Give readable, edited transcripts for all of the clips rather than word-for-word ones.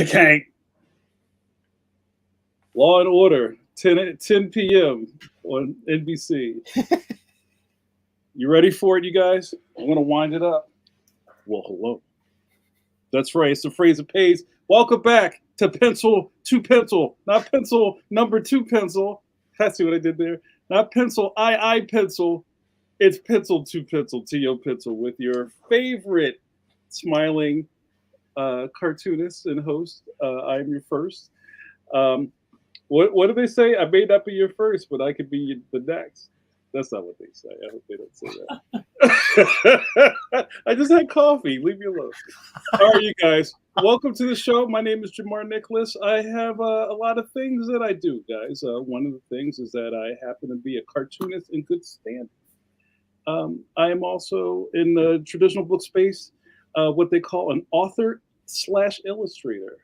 Hank Hank. Law and Order, 10 p.m. on NBC. You ready for it, you guys? I'm going to wind it up. Well, hello. That's right. It's the phrase that pays. Welcome back to Pencil to Pencil. Not pencil number 2 pencil. That's what I did there. Not pencil, I pencil. It's Pencil to Pencil, T.O. Pencil, with your favorite smiling cartoonist and host. I'm your first. What do they say? I may not be your first, but I could be the next. That's not what they say. I hope they don't say that. I just had coffee. Leave me alone. All right, you guys. Welcome to the show. My name is JAMAR NICHOLAS. I have a lot of things that I do, guys. One of the things is that I happen to be a cartoonist in good standing. I am also in the traditional book space, what they call an author/illustrator.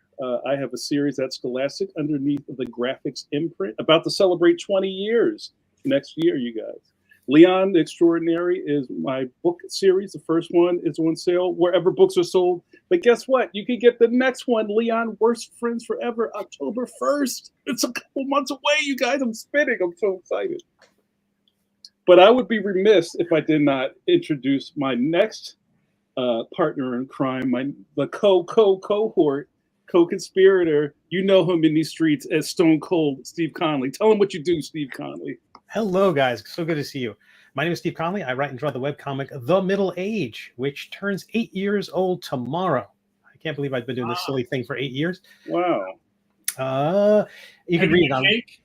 I have a series at Scholastic underneath the graphics imprint, about to celebrate 20 years next year, you guys. Leon the Extraordinary is my book series. The first one is on sale wherever books are sold. But guess what? You can get the next one, Leon Worst Friends Forever, October 1st. It's a couple months away, you guys. I'm spinning. I'm so excited. But I would be remiss if I did not introduce my next partner in crime, the cohort, co-conspirator. You know him in these streets as Stone Cold Steve Conley. Tell him what you do, Steve Conley. Hello, guys. So good to see you. My name is Steve Conley. I write and draw the webcomic The Middle Age, which turns 8 years old tomorrow. I can't believe I've been doing this silly thing for 8 years. Wow. You can read it on... Cake?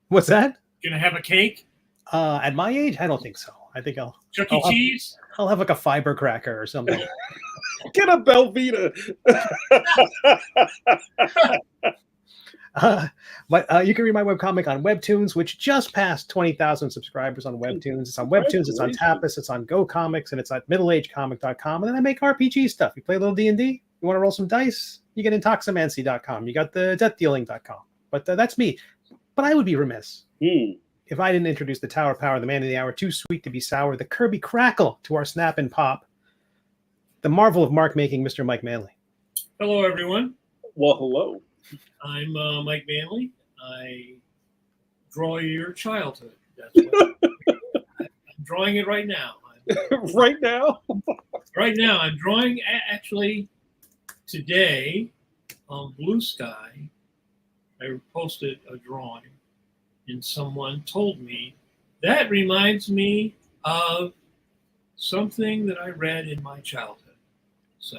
What's that? Gonna have a cake? At my age, I don't think so. I think I'll... Chuck E. Cheese? I'll have like a fiber cracker or something. Get a Belvita. But you can read my webcomic on Webtoons, which just passed 20,000 subscribers on Webtoons. It's on Webtoons, it's on Tapas, it's on Go Comics, and it's at middleagecomic.com. And then I make RPG stuff. You play a little D&D? You want to roll some dice? You get intoximancy.com. You got the deathdealing.com. But that's me. But I would be remiss if I didn't introduce the Tower Power, the man of the hour, too sweet to be sour, the Kirby Crackle to our Snap and Pop, the marvel of mark making, Mr. Mike Manley. Hello, everyone. Well, hello. I'm Mike Manley. I draw your childhood. That's what I'm drawing it right now. Right now? Right now. I'm drawing, actually, today on Blue Sky. I posted a drawing, and someone told me, that reminds me of something that I read in my childhood. So.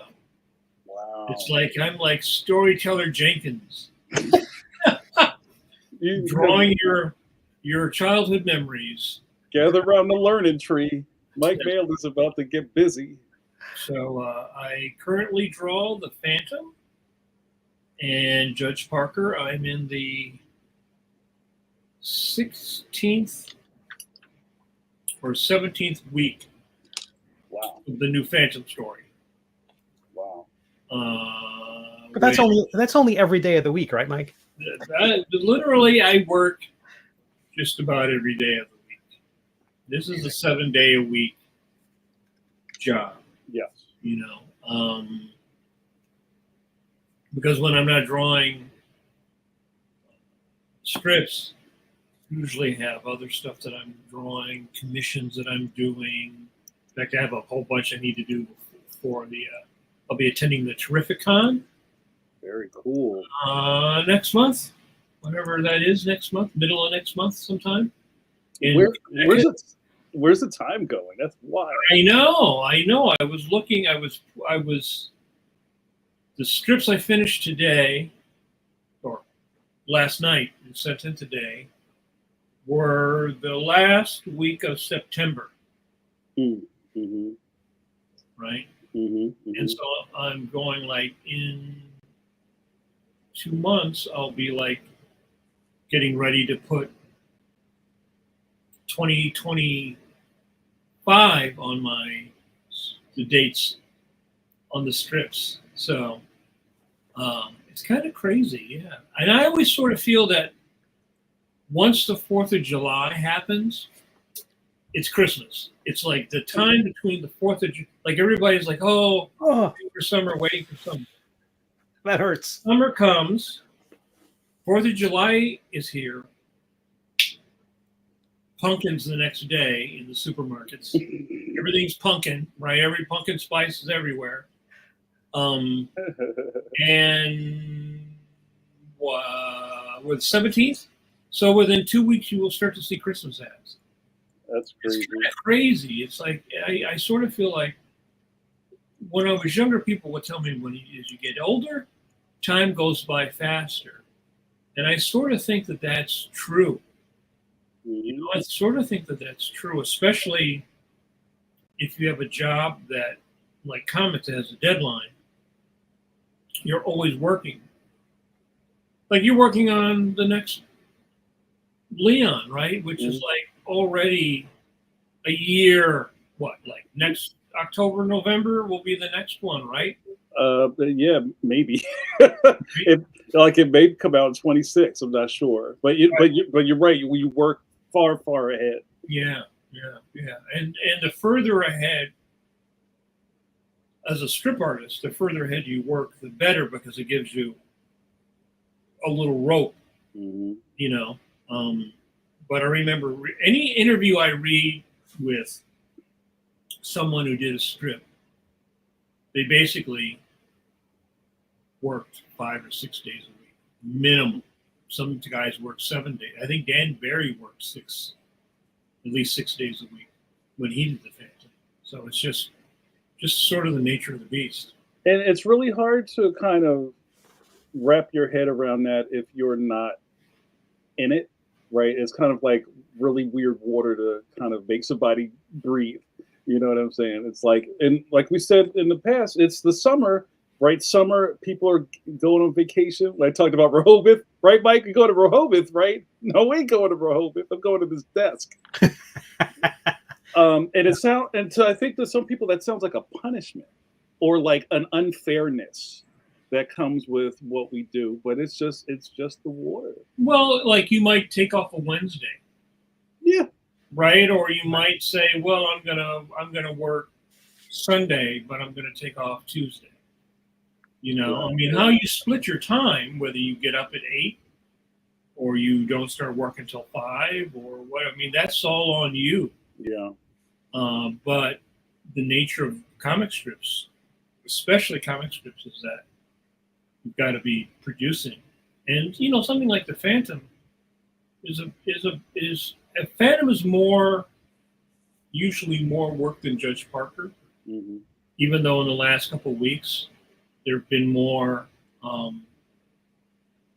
Wow. It's like I'm like Storyteller Jenkins. Drawing your childhood memories. Gather around the learning tree. Mike Manley's about to get busy. So I currently draw the Phantom and Judge Parker. I'm in the 16th or 17th week of the new Phantom story. But that's only every day of the week, right, Mike? Literally, I work just about every day of the week. This is a 7-day-a-week job. Yes. You know, because when I'm not drawing strips, I usually have other stuff that I'm drawing, commissions that I'm doing. In fact, I have a whole bunch I need to do before the. I'll be attending the Terrificon. Very cool. Next month, whatever that is, next month, middle of next month sometime. Where's the time going? That's wild. I know. I was looking. The strips I finished today, or last night and sent in today, were the last week of September. Mm-hmm. Right? Mm-hmm. And so I'm going like in 2 months, I'll be like getting ready to put 2025 on the dates on the strips. So it's kind of crazy, yeah. And I always sort of feel that once the 4th of July happens, it's Christmas. It's like the time between the 4th of July, like everybody's like, waiting for summer. That hurts. Summer comes. 4th of July is here. Pumpkins the next day in the supermarkets. Everything's pumpkin, right? Every pumpkin spice is everywhere. And we're the 17th. So within 2 weeks, you will start to see Christmas ads. That's crazy. It's kind of crazy. It's like I sort of feel like when I was younger, people would tell me as you get older, time goes by faster. And I sort of think that that's true. You know, I sort of think that that's true, especially if you have a job that, like comics, has a deadline. You're always working. Like you're working on the next Leon, right? Which is like already a year. What, like next October, November will be the next one, right? Yeah, maybe. It may come out in 26. I'm not sure, but you're right. You work far ahead. Yeah. And the further ahead, as a strip artist, the further ahead you work, the better, because it gives you a little rope. You know. But I remember any interview I read with someone who did a strip, they basically worked 5 or 6 days a week, minimum. Some guys work 7 days. I think Dan Barry worked at least 6 days a week when he did the Phantom. So it's just sort of the nature of the beast. And it's really hard to kind of wrap your head around that if you're not in it, right? It's kind of like really weird water to kind of make somebody breathe. You know what I'm saying? It's like, and like we said in the past, it's the summer, right? Summer, people are going on vacation. I talked about Rehoboth, right, Mike? You go to Rehoboth, right? No, we ain't going to Rehoboth. I'm going to this desk. And so I think to some people that sounds like a punishment or like an unfairness that comes with what we do, but it's just the water. Well, like you might take off a Wednesday. Yeah. Right? Or you might say, well, I'm gonna work Sunday, but I'm gonna take off Tuesday. You know, I mean, how you split your time, whether you get up at 8 or you don't start working until 5 or what, I mean, that's all on you. Yeah. But the nature of comic strips, especially comic strips, is that you've got to be producing. And, you know, something like the Phantom Phantom is usually more work than Judge Parker. Even though in the last couple of weeks there have been more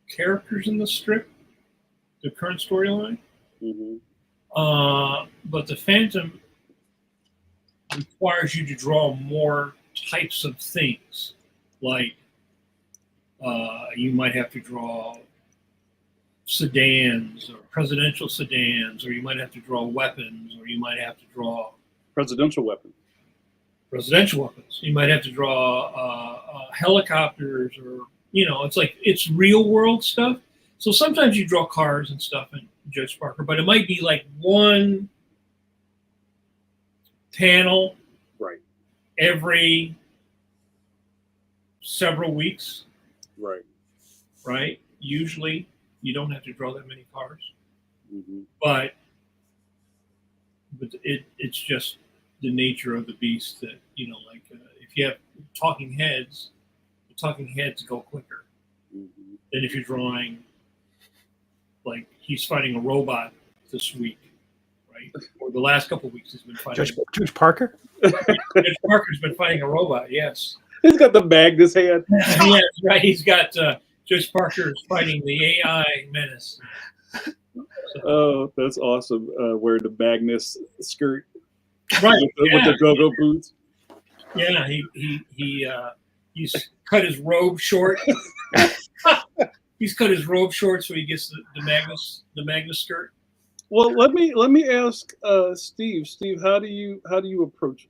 characters in the strip, the current storyline. But the Phantom requires you to draw more types of things, like you might have to draw sedans or presidential sedans, or you might have to draw weapons, or you might have to draw presidential weapons. You might have to draw helicopters, or, you know, it's like, it's real world stuff. So sometimes you draw cars and stuff in Judge Parker, but it might be like one panel every several weeks. Right? Usually you don't have to draw that many cars. But it's just the nature of the beast that, you know, like if you have talking heads, the talking heads go quicker than if you're drawing, like he's fighting a robot this week, right? Or the last couple of weeks he's been fighting. Judge Parker? Judge Parker's been fighting a robot, yes. He's got the Magnus hand. Yes, right. He's got Judge Parker's fighting the AI menace. So. Oh, that's awesome. Wearing the Magnus skirt. Right. With the go-go boots. Yeah, he's cut his robe short. He's cut his robe short so he gets the Magnus skirt. Well, let me ask Steve. Steve, how do you approach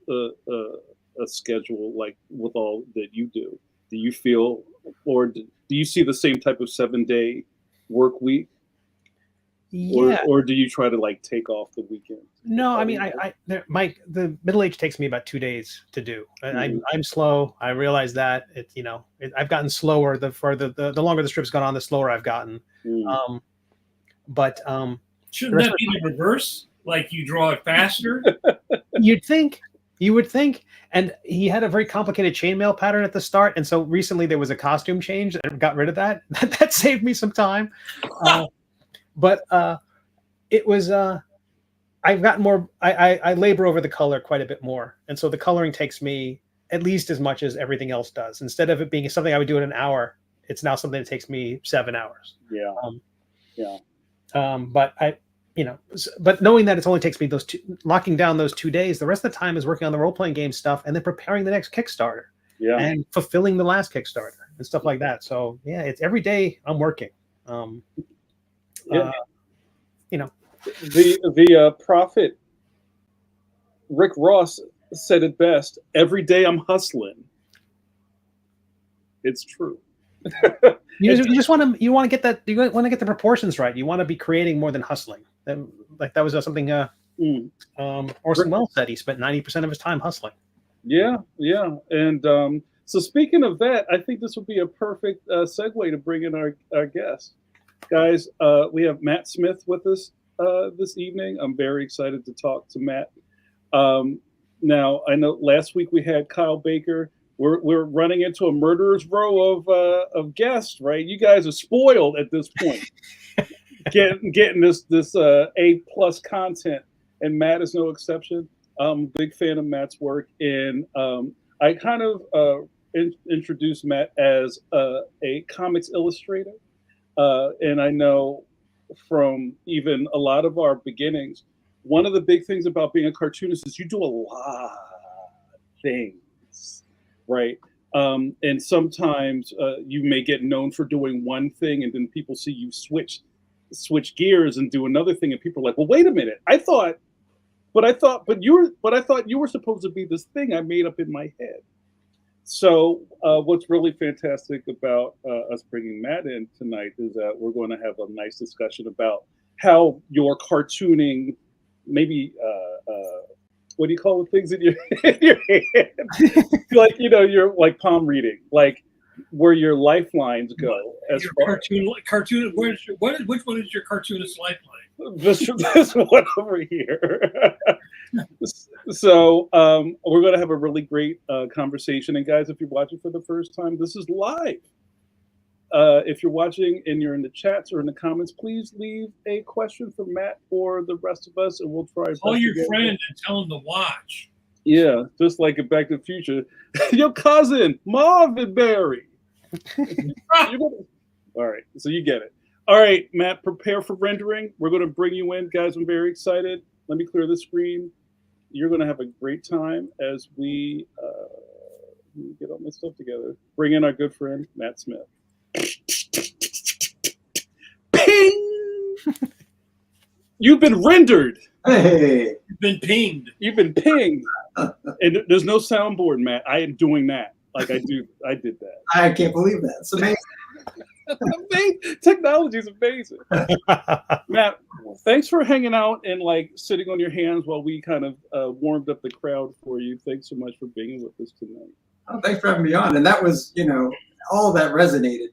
a schedule like with all that you do? Do you feel, or do you see the same type of 7-day work week? Yeah. Or do you try to like take off the weekend? No, I mean, Mike, the middle age takes me about 2 days to do. I'm slow. I realize that I've gotten slower the further the longer the strip's gone on, the slower I've gotten. But shouldn't that be the reverse? Like you draw it faster? You would think. And he had a very complicated chainmail pattern at the start, and so recently there was a costume change and got rid of that. That saved me some time. But it was. I've gotten more. I labor over the color quite a bit more, and so the coloring takes me at least as much as everything else does. Instead of it being something I would do in an hour, it's now something that takes me 7 hours. Yeah. But but knowing that it only takes me locking down those 2 days, the rest of the time is working on the role playing game stuff and then preparing the next Kickstarter. Yeah. And fulfilling the last Kickstarter and stuff like that. So yeah, it's every day I'm working. The prophet Rick Ross said it best: every day I'm hustling. It's true. You want to get the proportions right. You want to be creating more than hustling. Like that was something Orson Welles said. He spent 90% of his time hustling. Yeah. And so speaking of that, I think this would be a perfect segue to bring in our guest. Guys, we have Matt Smith with us this evening. I'm very excited to talk to Matt. Now, I know last week we had Kyle Baker. We're running into a murderer's row of guests, right? You guys are spoiled at this point, getting this A+ content, and Matt is no exception. I'm a big fan of Matt's work, and I kind of introduced Matt as a comics illustrator, and I know from even a lot of our beginnings, one of the big things about being a cartoonist is you do a lot of things, right? And sometimes you may get known for doing one thing, and then people see you switch gears and do another thing, and people are like, "Well, wait a minute! I thought you were supposed to be this thing I made up in my head." So what's really fantastic about us bringing Matt in tonight is that we're going to have a nice discussion about how your cartooning, maybe what do you call the things in your hand? Like, you're like palm reading, like where your lifelines go. As your far cartoon. Which one is your cartoonist lifeline? This one over here. So we're going to have a really great conversation. And guys, if you're watching for the first time, this is live. If you're watching and you're in the chats or in the comments, please leave a question for Matt or the rest of us, and we'll try. Call your friend and tell him to watch. Yeah, just like in Back to the Future. Your cousin, Marvin Berry. All right, so you get it. All right, Matt, prepare for rendering. We're going to bring you in. Guys, I'm very excited. Let me clear the screen. You're going to have a great time as we get all my stuff together. Bring in our good friend, Matt Smith. Ping! You've been rendered. Hey. You've been pinged. You've been pinged. And there's no soundboard, Matt. I am doing that. Like I did that. I can't believe that. It's amazing. Technology is amazing. Matt, thanks for hanging out and like sitting on your hands while we kind of warmed up the crowd for you. Thanks so much for being with us tonight. Oh, thanks for having me on. And that was, all of that resonated,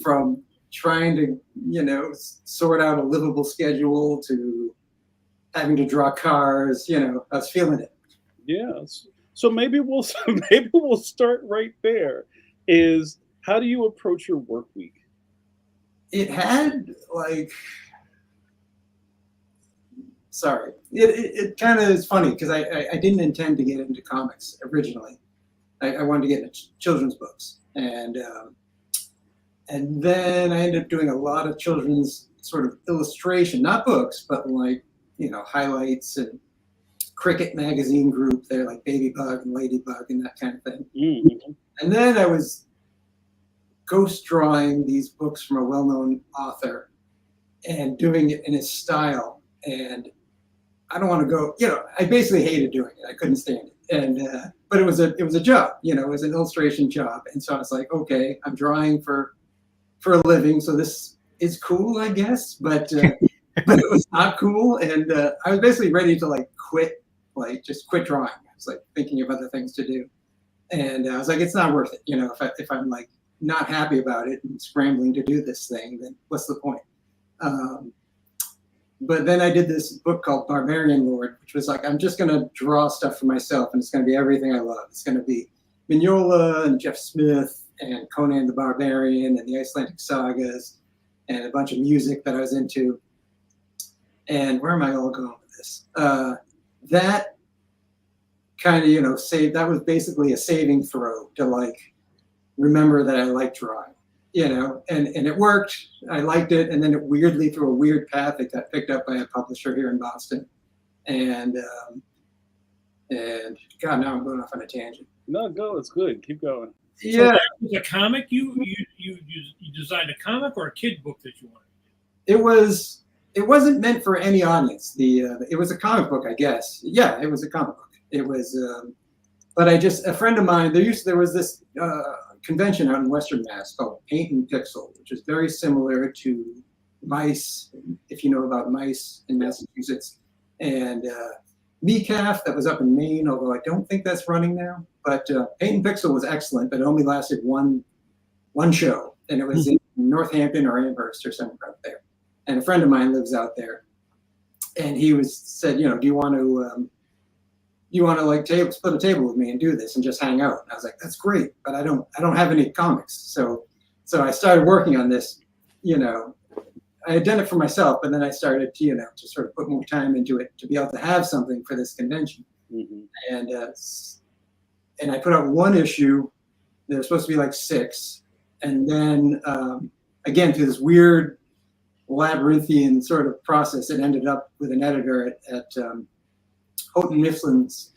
from trying to, sort out a livable schedule to having to draw cars, I was feeling it. Yes. So maybe we'll start right there. Is how do you approach your work week? It had it kind of is funny because I didn't intend to get into comics originally. I wanted to get into children's books, and then I ended up doing a lot of children's sort of illustration, not books, but highlights and Cricket magazine group. They're like Baby Bug and Ladybug and that kind of thing. Mm-hmm. And then I was ghost drawing these books from a well-known author and doing it in his style. And I don't want to go, I basically hated doing it. I couldn't stand it. And but it was a job, it was an illustration job. And so I was like, okay, I'm drawing for a living, so this is cool, I guess, but but it was not cool. And I was basically ready to like quit, like just quit drawing. I was like thinking of other things to do. And I was like, it's not worth it. You know, if I'm like not happy about it and scrambling to do this thing, then what's the point? But then I did this book called Barbarian Lord, which was like, I'm just going to draw stuff for myself, and it's going to be everything I love. It's going to be Mignola and Jeff Smith and Conan the Barbarian and the Icelandic sagas and a bunch of music that I was into. And where am I all going with this? That kind of, you know, that was basically a saving throw to like remember that I like drawing. You know, and it worked. I liked it, and then it weirdly, through a weird path, it got picked up by a publisher here in Boston. And God, now I'm going off on a tangent. No, go. It's good. Keep going. So Yeah, that was a comic. You designed a comic or a kid book that you wanted? it was. It wasn't meant for any audience. It was a comic book, I guess. Yeah, it was a comic book. It was. But a friend of mine. There was this convention out in Western Mass called Paint and Pixel, which is very similar to Mice, if you know about Mice in Massachusetts, and MECAF that was up in Maine, although I don't think that's running now. But Paint and Pixel was excellent, but it only lasted one show, and it was in Northampton or Amherst or somewhere out there. And a friend of mine lives out there, and he said, you know, do you want to like split a table with me and do this and just hang out? And I was like, that's great, but I don't have any comics. So I started working on this. You know, I had done it for myself, but then I started to, you know, to sort of put more time into it to be able to have something for this convention. And I put out one issue. There was supposed to be like 6, and then again through this weird labyrinthian sort of process, it ended up with an editor at Houghton Mifflin's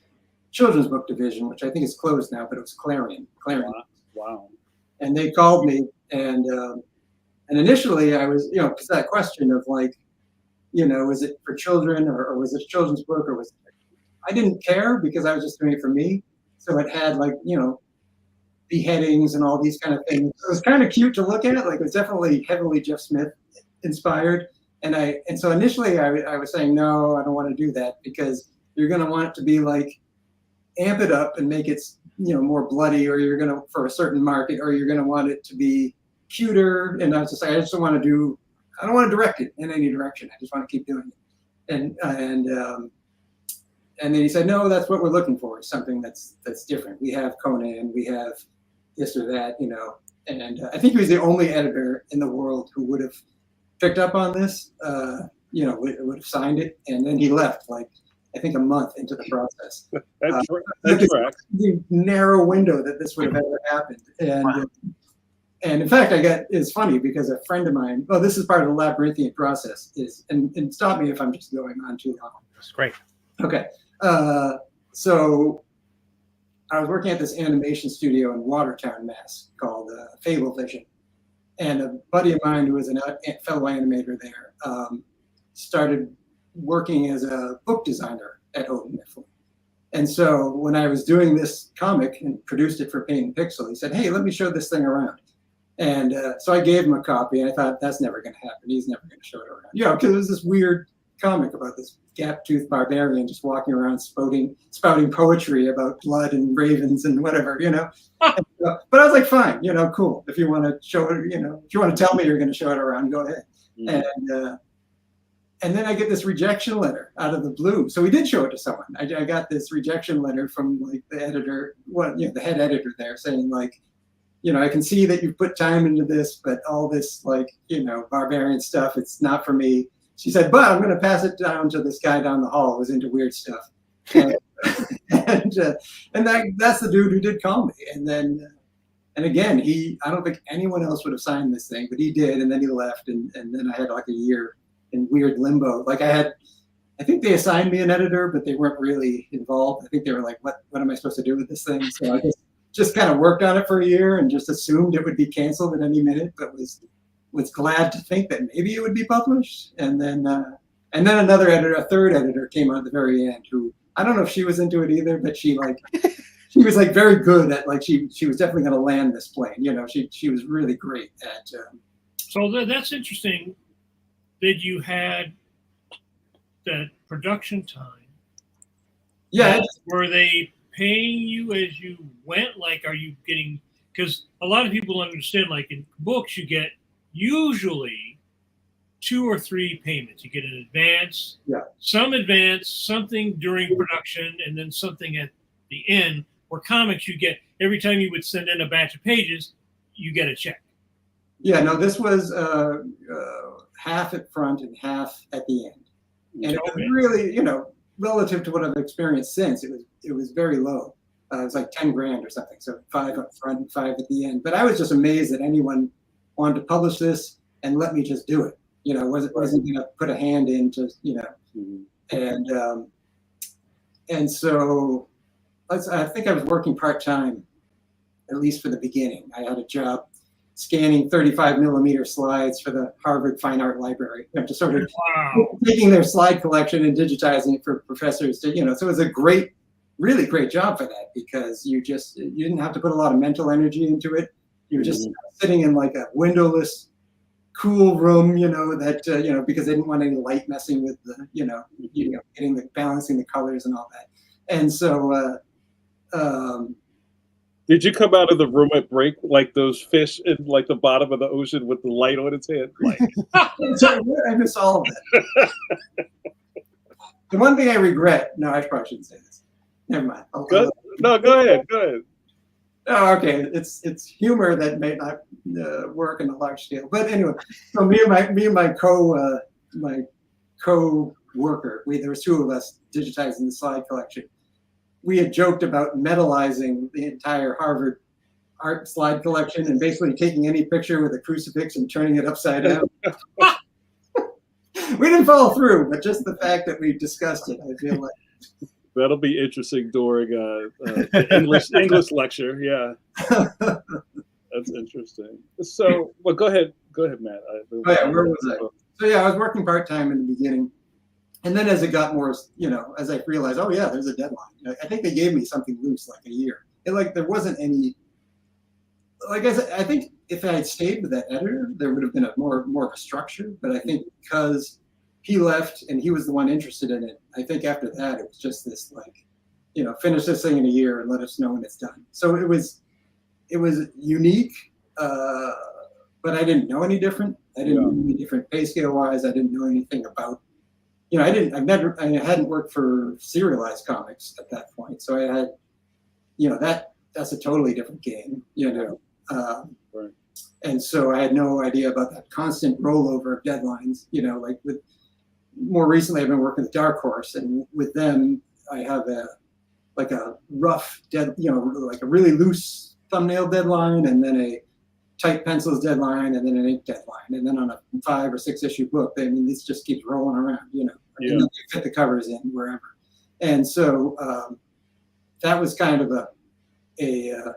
children's book division, which I think is closed now, but it was Clarion. Wow. And they called me, and initially I was, you know, because that question of like, you know, was it for children or was it a children's book or was it, I didn't care because I was just doing it for me. So it had like, you know, beheadings and all these kind of things. It was kind of cute to look at. Like it was definitely heavily Jeff Smith inspired. And so initially I was saying, no, I don't want to do that because you're going to want it to be like amp it up and make it, you know, more bloody, or you're going to, for a certain market, or you're going to want it to be cuter. And I was just like, I don't want to direct it in any direction. I just want to keep doing it. And then he said, no, that's what we're looking for, is something that's different. We have Conan, we have this or that, you know. And I think he was the only editor in the world who would have picked up on this, you know, would have signed it. And then he left, like, I think a month into the process. That's the narrow window that this would have ever happened. And in fact, it's funny because a friend of mine, this is part of the labyrinthian process, and stop me if I'm just going on too long. That's great. Okay. So I was working at this animation studio in Watertown, Mass, called Fable Vision. And a buddy of mine who was a fellow animator there started working as a book designer at Houghton Mifflin. And so when I was doing this comic and produced it for Paint and Pixel, he said, hey, let me show this thing around. And so I gave him a copy, and I thought, that's never going to happen. He's never going to show it around. You know, because it was this weird comic about this gap-toothed barbarian just walking around spouting poetry about blood and ravens and whatever, you know. But I was like, fine, you know, cool. If you want to show it, you know, if you want to tell me you're going to show it around, go ahead. Mm-hmm. And then I get this rejection letter out of the blue. So we did show it to someone. I got this rejection letter from like the editor, the head editor there, saying like, you know, I can see that you put time into this, but all this like, you know, barbarian stuff, it's not for me. She said, but I'm going to pass it down to this guy down the hall who's into weird stuff. And that's the dude who did call me. And then, and again, I don't think anyone else would have signed this thing, but he did. And then he left. And then I had like a year in weird limbo. Like I think they assigned me an editor, but they weren't really involved. I think they were like, what am I supposed to do with this thing? So I just kind of worked on it for a year and just assumed it would be canceled at any minute, but was glad to think that maybe it would be published. And then another editor, a third editor, came on at the very end, who I don't know if she was into it either, but she was like very good at, like, she was definitely going to land this plane. You know, she was really great So that's interesting that you had that production time. Yeah. Were they paying you as you went? Like, are you getting, because a lot of people understand, like in books, you get usually 2 or 3 payments. You get an advance, some advance, something during production, and then something at the end. Where comics, you get every time you would send in a batch of pages, you get a check. Yeah, no, this was half at front and half at the end. And it was really, you know, relative to what I've experienced since, it was very low. It was like 10 grand or something. So 5 up front and 5 at the end. But I was just amazed that anyone wanted to publish this and let me just do it. You know, wasn't going to put a hand in to, you know, and so I think I was working part-time, at least for the beginning. I had a job scanning 35 millimeter slides for the Harvard Fine Art Library, you know, just sort of taking their slide collection and digitizing it for professors to, you know, so it was a great, really great job for that, because you didn't have to put a lot of mental energy into it. You were just sitting in like a windowless, cool room, you know, that, you know, because they didn't want any light messing with the, you know, balancing the colors and all that. And so, did you come out of the room at break like those fish in like the bottom of the ocean with the light on its head? Like, I miss all of that. The one thing I regret, no, I probably shouldn't say this. Never mind. Go ahead. Oh, okay. It's humor that may not work in a large scale. But anyway, so me and my co-worker, there was 2 of us digitizing the slide collection. We had joked about metallizing the entire Harvard art slide collection and basically taking any picture with a crucifix and turning it upside down. We didn't follow through, but just the fact that we discussed it, I feel like. That'll be interesting during the English lecture. Yeah, that's interesting. So, well, go ahead, Matt. Where was I? So yeah, I was working part-time in the beginning. And then as it got more, you know, as I realized, oh yeah, there's a deadline. I think they gave me something loose, like a year. There wasn't any, like I think if I had stayed with that editor, there would have been more of a structure. But I think because he left and he was the one interested in it, I think after that, it was just this like, you know, finish this thing in a year and let us know when it's done. So it was unique, but I didn't know any different. I didn't know any different pay scale wise. I didn't know anything about, you know, I hadn't worked for serialized comics at that point. So I had, you know, that's a totally different game, you know. Right. And so I had no idea about that constant rollover of deadlines, you know, like more recently I've been working with Dark Horse, and with them, I have a rough you know, like a really loose thumbnail deadline, and then a tight pencils deadline, and then an ink deadline, and then on a 5 or 6 issue book, I mean, this just keeps rolling around, you know. And then you fit the covers in wherever, and so that was kind of a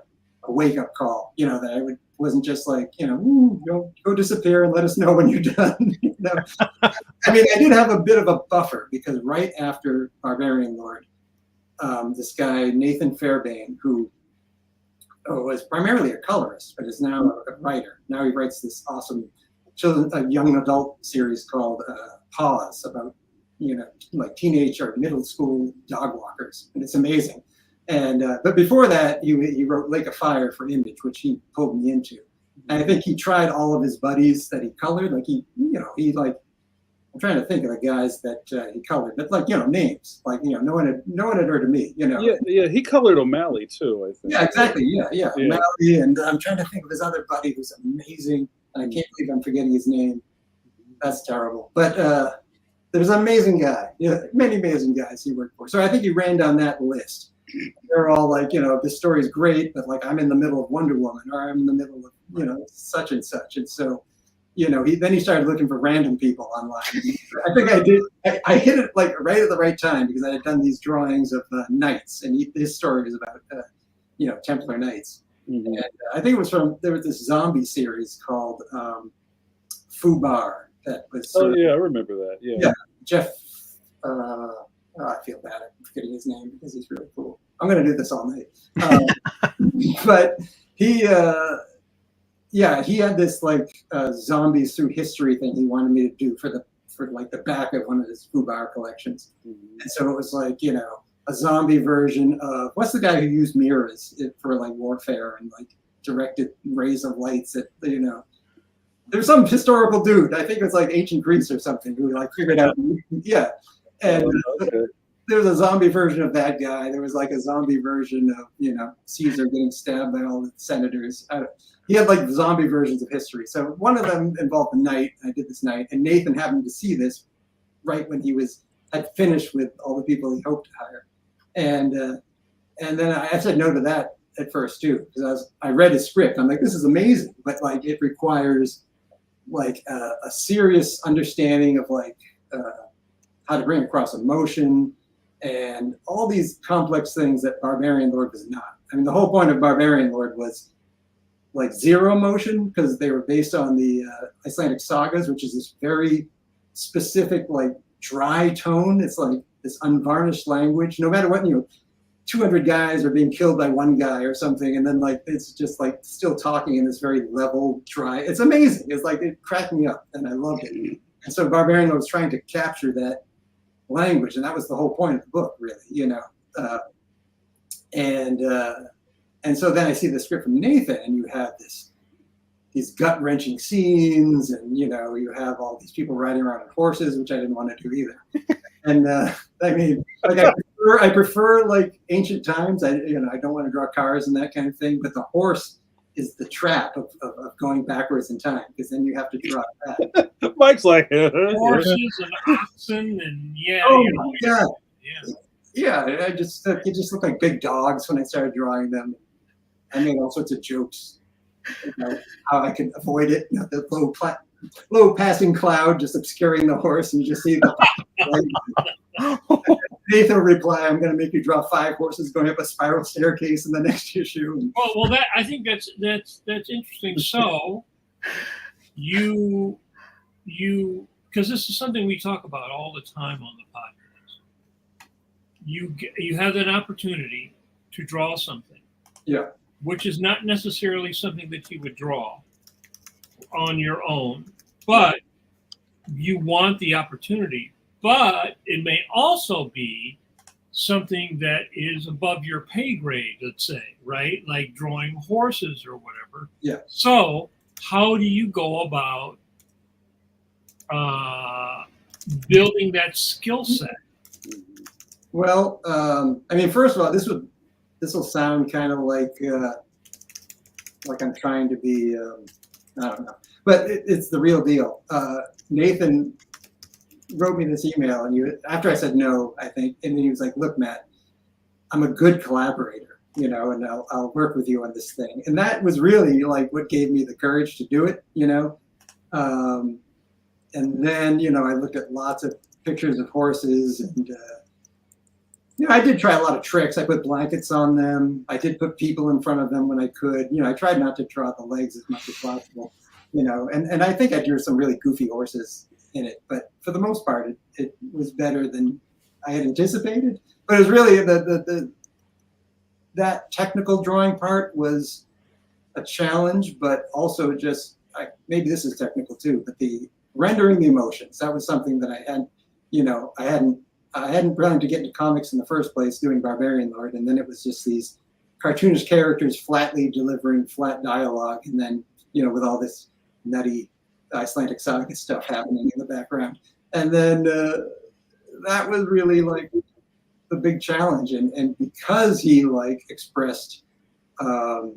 wake up call, you know, that wasn't just like, you know, go disappear and let us know when you're done. You know? I mean, I did have a bit of a buffer, because right after Barbarian Lord, this guy Nathan Fairbairn, who was primarily a colorist but is now a writer. Now he writes this awesome young adult series called Paws, about, you know, like teenage or middle school dog walkers, and it's amazing. And but before that, he wrote Lake of Fire for Image, which he pulled me into. And I think he tried all of his buddies that he colored. Like I'm trying to think of the guys that he colored, but like, you know, names, like, you know, no one had heard of me, you know. Yeah, he colored O'Malley too, I think. Yeah, exactly. Yeah. O'Malley, and I'm trying to think of his other buddy who's amazing, and I can't believe I'm forgetting his name. That's terrible. But there's an amazing guy. Yeah, many amazing guys he worked for. So I think he ran down that list. They're all like, you know, this story's great, but like I'm in the middle of Wonder Woman, or I'm in the middle of, you know, such and such. And so, you know, he started looking for random people online. I think I hit it like right at the right time, because I had done these drawings of knights, and his story was about, you know, Templar knights. Mm-hmm. And I think it was there was this zombie series called Fubar that was. I remember that. Yeah. Jeff. I feel bad at forgetting his name, because he's really cool. I'm going to do this all night. But he yeah, he had this like zombies through history thing he wanted me to do for like the back of one of his Fubar collections. And so it was like, you know, a zombie version of, what's the guy who used mirrors for like warfare and like directed rays of lights at, you know, there's some historical dude, I think it was like ancient Greece or something, who like figured out, yeah. And there was a zombie version of that guy. There was like a zombie version of, you know, Caesar getting stabbed by all the senators. He had like zombie versions of history. So one of them involved the knight. I did this knight, and Nathan happened to see this right when he had finished with all the people he hoped to hire. And then I said no to that at first too, because I read his script. I'm like, this is amazing, but like it requires like a serious understanding of like how to bring across emotion and all these complex things that Barbarian Lord was not. I mean, the whole point of Barbarian Lord was like zero motion, because they were based on the Icelandic sagas, which is this very specific, like dry tone. It's like this unvarnished language. No matter what, you know, 200 guys are being killed by one guy or something, and then like it's just like still talking in this very level, dry. It's amazing. It's like it cracked me up, and I loved it. And so Barbarian Lord was trying to capture that language, and that was the whole point of the book, really, you know. And so then I see the script from Nathan, and you have these gut-wrenching scenes, and you know, you have all these people riding around on horses, which I didn't want to do either. And I mean, like I prefer like ancient times. I don't want to draw cars and that kind of thing, but the horse is the trap of going backwards in time, because then you have to draw that. Mike's like horses and oxen and oh my God. Yeah. It just looked like big dogs when I started drawing them. I made all sorts of jokes, you know, how I could avoid it. You know, the low passing cloud just obscuring the horse, and you just see the Nathan will reply, "I'm going to make you draw 5 horses going up a spiral staircase in the next issue." Well, that I think that's interesting. So you because this is something we talk about all the time on the podcast. You have an opportunity to draw something, yeah, which is not necessarily something that you would draw on your own, but you want the opportunity. But it may also be something that is above your pay grade, let's say, right? Like drawing horses or whatever. Yeah. So how do you go about building that skill set? Well, I mean, first of all, this will sound kind of like I'm trying to be, I don't know, but it's the real deal. Nathan wrote me this email, and after I said no, I think, and then he was like, "Look, Matt, I'm a good collaborator, you know, and I'll work with you on this thing." And that was really like what gave me the courage to do it, you know. And then, you know, I looked at lots of pictures of horses, and you know, I did try a lot of tricks. I put blankets on them. I did put people in front of them when I could. You know, I tried not to draw the legs as much as possible, you know, and I think I drew some really goofy horses in it, but for the most part, it was better than I had anticipated. But it was really that technical drawing part was a challenge, but also just maybe this is technical too. But the rendering the emotions, that was something that I had, you know, I hadn't planned to get into comics in the first place doing Barbarian Lord, and then it was just these cartoonish characters flatly delivering flat dialogue, and then, you know, with all this nutty Icelandic saga stuff happening in the background. And then that was really like the big challenge. And because he like expressed, I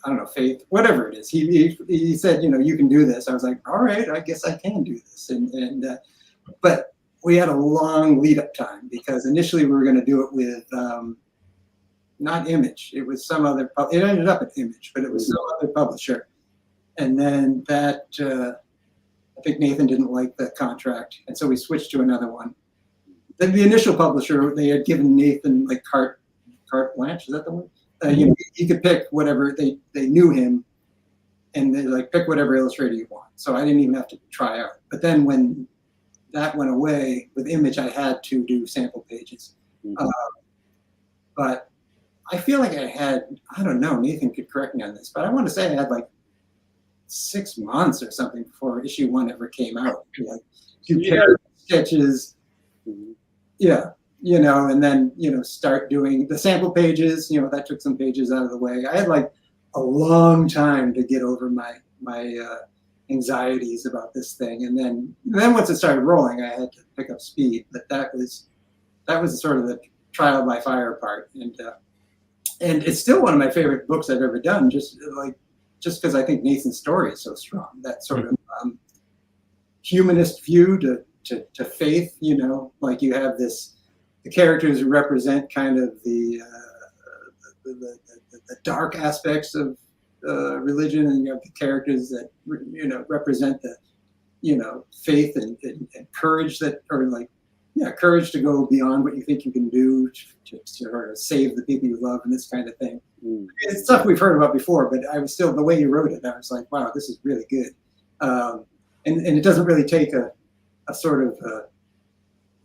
don't know, faith, whatever it is, he said, you know, you can do this. I was like, all right, I guess I can do this. But we had a long lead up time, because initially we were going to do it with not Image. It was some other, it ended up at Image, but it was some other publisher. And then that, I think Nathan didn't like the contract, and so we switched to another one. Then the initial publisher, they had given Nathan like carte blanche, is that the word? You know, he could pick whatever, they knew him, and they like, pick whatever illustrator you want. So I didn't even have to try out. But then when that went away with Image, I had to do sample pages. But I feel like I had, I don't know, Nathan could correct me on this, but I want to say I had like 6 months or something before issue 1 ever came out. Like, compare sketches, yeah, you know, and then, you know, start doing the sample pages, you know, that took some pages out of the way. I had like a long time to get over my anxieties about this thing. And then once it started rolling, I had to pick up speed, but that was sort of the trial by fire part. And it's still one of my favorite books I've ever done, just because I think Nathan's story is so strong. That sort of humanist view to faith, you know, like you have the characters who represent kind of the dark aspects of religion, and you have the characters that, you know, represent the, you know, faith and courage that, or like, yeah, courage to go beyond what you think you can do to sort of save the people you love and this kind of thing. It's stuff we've heard about before, but I was still, the way you wrote it, I was like, wow, this is really good. And it doesn't really take a sort of,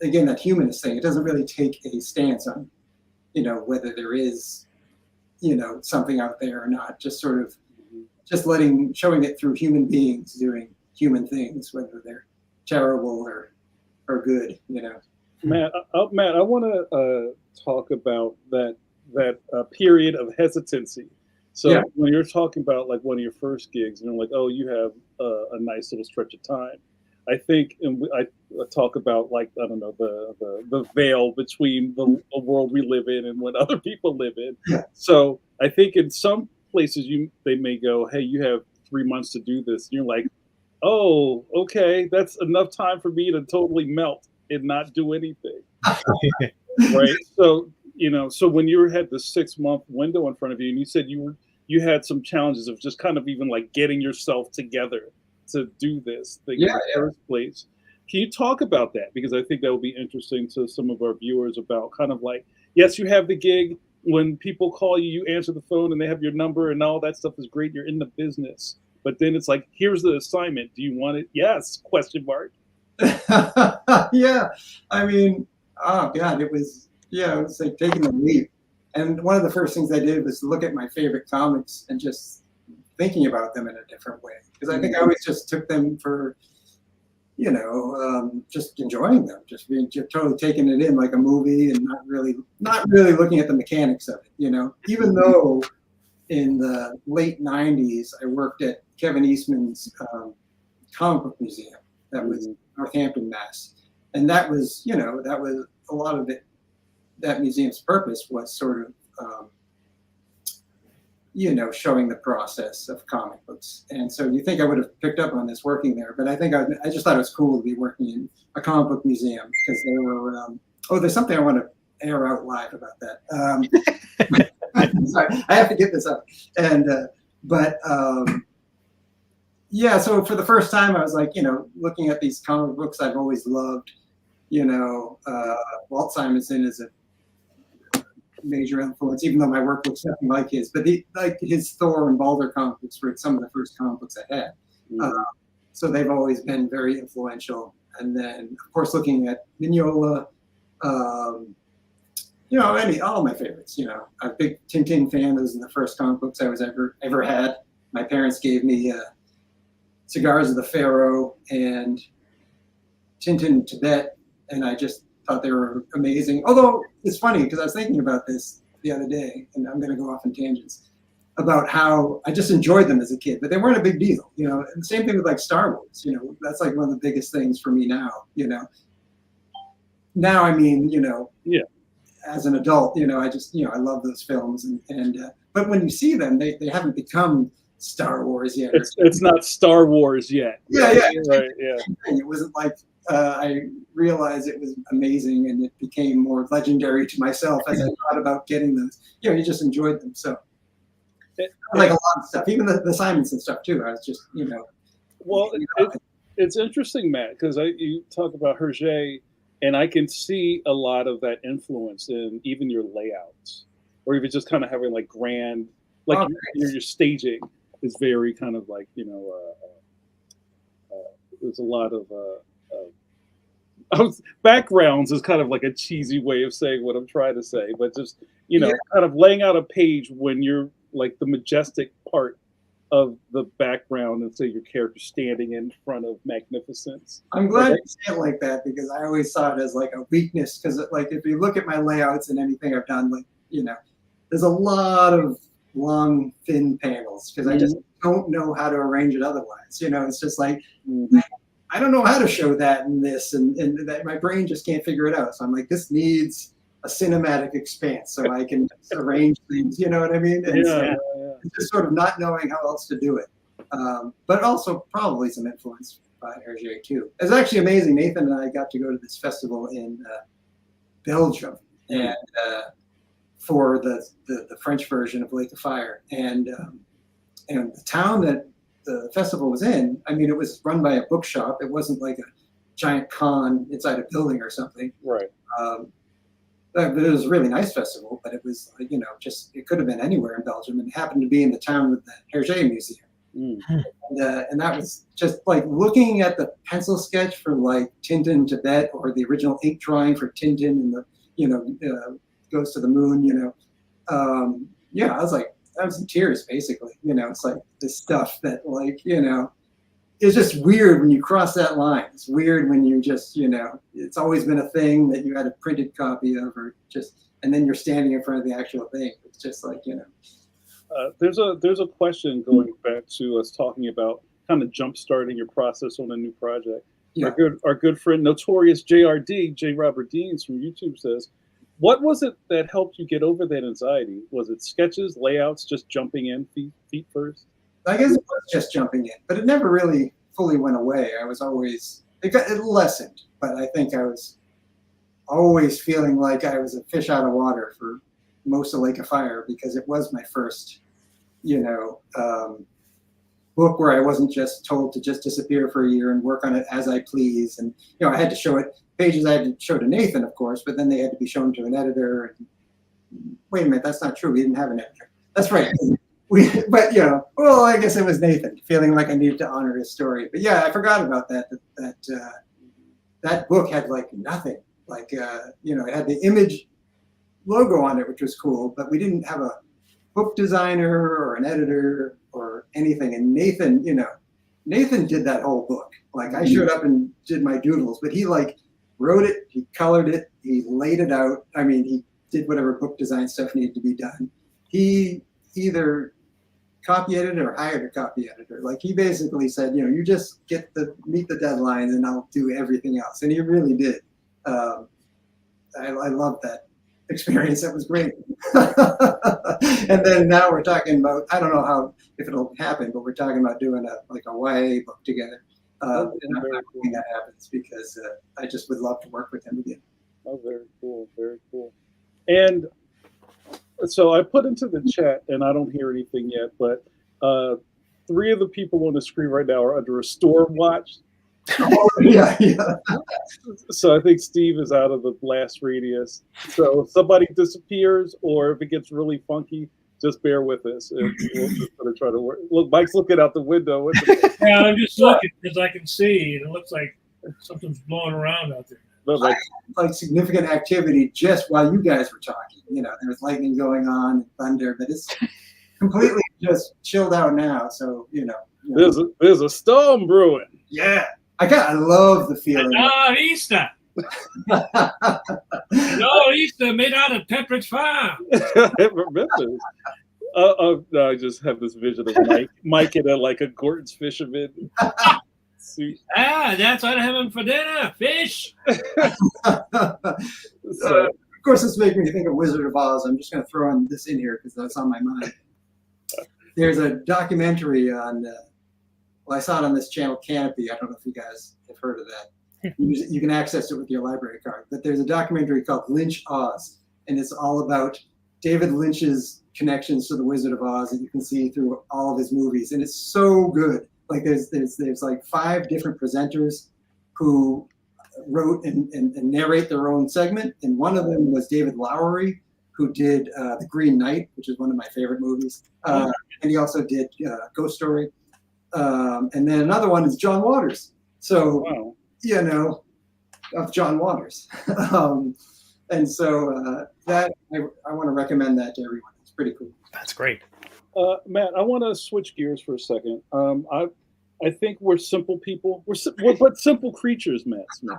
again, that humanist thing, it doesn't really take a stance on, you know, whether there is, you know, something out there or not, just sort of, just showing it through human beings doing human things, whether they're terrible or good, you know. Matt, I want to talk about that period of hesitancy. So Yeah. when you're talking about like one of your first gigs, and you're like, oh, you have a nice little stretch of time. I think, and I talk about like, I don't know, the veil between the world we live in and what other people live in. Yeah. So I think in some places they may go, hey, you have 3 months to do this. And you're like, oh, okay, that's enough time for me to totally melt and not do anything. Right. So, you know, so when you had the 6 month window in front of you, and you said you had some challenges of just kind of even like getting yourself together to do this thing in the first place. Can you talk about that? Because I think that would be interesting to some of our viewers about kind of like, yes, you have the gig. When people call you, you answer the phone and they have your number and all that stuff is great. You're in the business. But then it's like, here's the assignment. Do you want it? Yes, question mark. Yeah. I mean, oh God, it was like taking a leap. And one of the first things I did was look at my favorite comics and just thinking about them in a different way. Because I think I always just took them for, you know, just enjoying them, just totally taking it in like a movie and not really looking at the mechanics of it, you know, even though in the late 90s, I worked at Kevin Eastman's comic book museum that was Northampton, Mass. And that was, you know, that was a lot of it. That museum's purpose was sort of, you know, showing the process of comic books. And so you think I would have picked up on this working there, but I think I just thought it was cool to be working in a comic book museum because they were, there's something I want to air out live about that. Sorry, I have to get this up. And, yeah, so for the first time, I was like, you know, looking at these comic books I've always loved, you know, Walt Simonson is a major influence, even though my work looks nothing like his, but like his Thor and Balder comic books were some of the first comic books I had. So they've always been very influential. And then, of course, looking at Mignola, you know, all my favorites, you know, I'm a big Tintin fan. Those are the first comic books I was ever had. My parents gave me Cigars of the Pharaoh and Tintin Tibet, and I just thought they were amazing. Although it's funny because I was thinking about this the other day, and I'm going to go off on tangents about how I just enjoyed them as a kid, but they weren't a big deal, you know. And the same thing with like Star Wars, you know, that's like one of the biggest things for me now, you know. Now, I mean, you know, as an adult, you know, I just, you know, I love those films, but when you see them, they haven't become Star Wars yet. It's not Star Wars yet. Yeah. Right, yeah. It wasn't like I realized it was amazing and it became more legendary to myself as I thought about getting those. You know, you just enjoyed them. So like a lot of stuff, even the Simonson stuff too. I was just, you know. Well, it's interesting, Matt, because you talk about Hergé, and I can see a lot of that influence in even your layouts, or even just kind of having like grand, like your staging is very kind of like, you know, there's a lot of backgrounds is kind of like a cheesy way of saying what I'm trying to say, but just, kind of laying out a page when you're like the majestic part of the background and say your character standing in front of magnificence. I'm glad you say it like that, because I always saw it as like a weakness, because like if you look at my layouts and anything I've done, like, there's a lot of long, thin panels because I just don't know how to arrange it otherwise. It's just like, I don't know how to show that and this, and that my brain just can't figure it out. So I'm like, this needs a cinematic expanse so I can arrange things, you know what I mean? And it's just sort of not knowing how else to do it. But also probably some influence by Hergé too. It's actually amazing. Nathan and I got to go to this festival in Belgium, and for the French version of Lake of Fire. And the town that the festival was in, I mean, it was run by a bookshop. It wasn't like a giant con inside a building or something. Right. But it was a really nice festival, but it was, just, it could have been anywhere in Belgium, and it happened to be in the town with the Hergé Museum. And that was just like looking at the pencil sketch for like Tintin Tibet, or the original ink drawing for Tintin and the, Goes to the Moon, I was like, I was in tears basically. It's like this stuff that like, it's just weird when you cross that line. It's weird when you just, it's always been a thing that you had a printed copy of, or just, and then you're standing in front of the actual thing. It's just like, There's a question going back to us talking about kind of jump starting your process on a new project. Yeah. Our good friend Notorious JRD, J. Robert Deans from YouTube says, what was it that helped you get over that anxiety? Was it sketches, layouts, just jumping in feet first? I guess it was just jumping in, but it never really fully went away. I was always, it lessened, but I think I was always feeling like I was a fish out of water for most of Lake of Fire, because it was my first, book where I wasn't just told to just disappear for a year and work on it as I please. And, I had to show it, pages I had to show to Nathan, of course, but then they had to be shown to an editor. And, wait a minute, that's not true. We didn't have an editor. That's right. Well, I guess it was Nathan feeling like I needed to honor his story. But yeah, I forgot about that. That book had like nothing. Like, it had the Image logo on it, which was cool, but we didn't have a book designer or an editor or anything. And Nathan did that whole book. Like, I showed up and did my doodles, but he like wrote it, he colored it, he laid it out. I mean, he did whatever book design stuff needed to be done. He either copy edited or hired a copy editor. Like, he basically said, you just meet the deadlines and I'll do everything else. And he really did. I love that experience. That was great. And then now we're talking about, I don't know if it'll happen, but we're talking about doing a YA book together. And I'm not hoping that happens, because I just would love to work with him again. Oh, very cool. Very cool. And so I put into the chat, and I don't hear anything yet, but 3 of the people on the screen right now are under a storm watch. Oh, yeah. So I think Steve is out of the blast radius. So if somebody disappears or if it gets really funky, just bear with us. And we'll just gonna try to work. Look, Mike's looking out the window. Yeah, I'm just looking because I can see, and it looks like something's blowing around out there. Like significant activity just while you guys were talking. There was lightning going on and thunder, but it's completely just chilled out now. So there's a storm brewing. Yeah. I love the feeling. Easter. Easter made out of Pepperidge Farm. Remember. No, I just have this vision of Mike in a Gordon's fisherman suit. That's what I'm having for dinner. Fish. So, of course, this makes me think of Wizard of Oz. I'm just going to throw this in here because that's on my mind. There's a documentary on. I saw it on this channel, Canopy. I don't know if you guys have heard of that. You can access it with your library card. But there's a documentary called Lynch Oz, and it's all about David Lynch's connections to the Wizard of Oz that you can see through all of his movies, and it's so good. Like there's like 5 different presenters who wrote and narrate their own segment, and one of them was David Lowery, who did The Green Knight, which is one of my favorite movies, and he also did Ghost Story. And then another one is John Waters. So, of John Waters. And so that I want to recommend that to everyone. It's pretty cool. That's great. Matt, I want to switch gears for a second. I think we're simple people. We're but simple creatures, Matt Smith.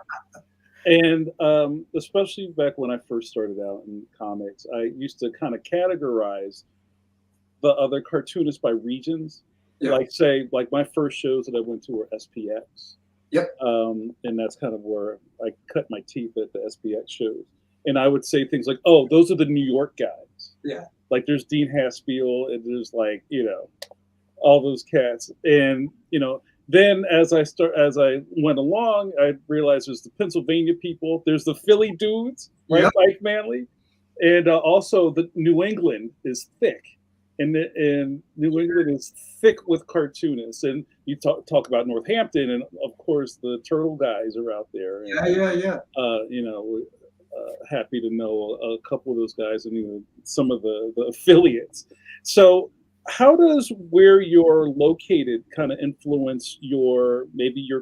And especially back when I first started out in comics, I used to kind of categorize the other cartoonists by regions. Yeah. Like my first shows that I went to were SPX. Yep. And that's kind of where I cut my teeth at the SPX shows. And I would say things like, "Oh, those are the New York guys." Yeah. Like there's Dean Haspiel, and there's like, all those cats. And then as I went along, I realized there's the Pennsylvania people, there's the Philly dudes, right? Yep. Mike Manley, and also the New England is thick. And New England is thick with cartoonists, and you talk about Northampton, and of course the Turtle guys are out there. And, Yeah. happy to know a couple of those guys, and some of the affiliates. So, how does where you're located kind of influence your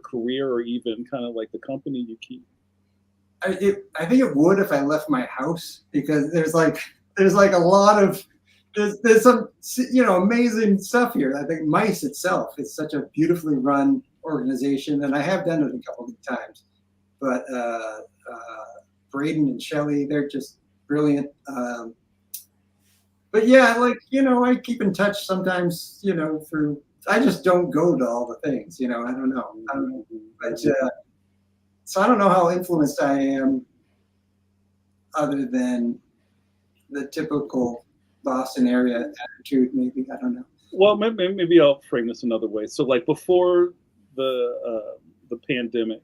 career, or even kind of like the company you keep? I think it would if I left my house, because there's like a lot of there's some amazing stuff here. I think Mice itself is such a beautifully run organization, and I have done it a couple of times. But Braden and Shelley, they're just brilliant. But yeah, I keep in touch sometimes, through. I just don't go to all the things, I don't know. But so I don't know how influenced I am, other than the typical Boston area attitude, maybe. I don't know. Well, maybe I'll frame this another way. So, like before the pandemic,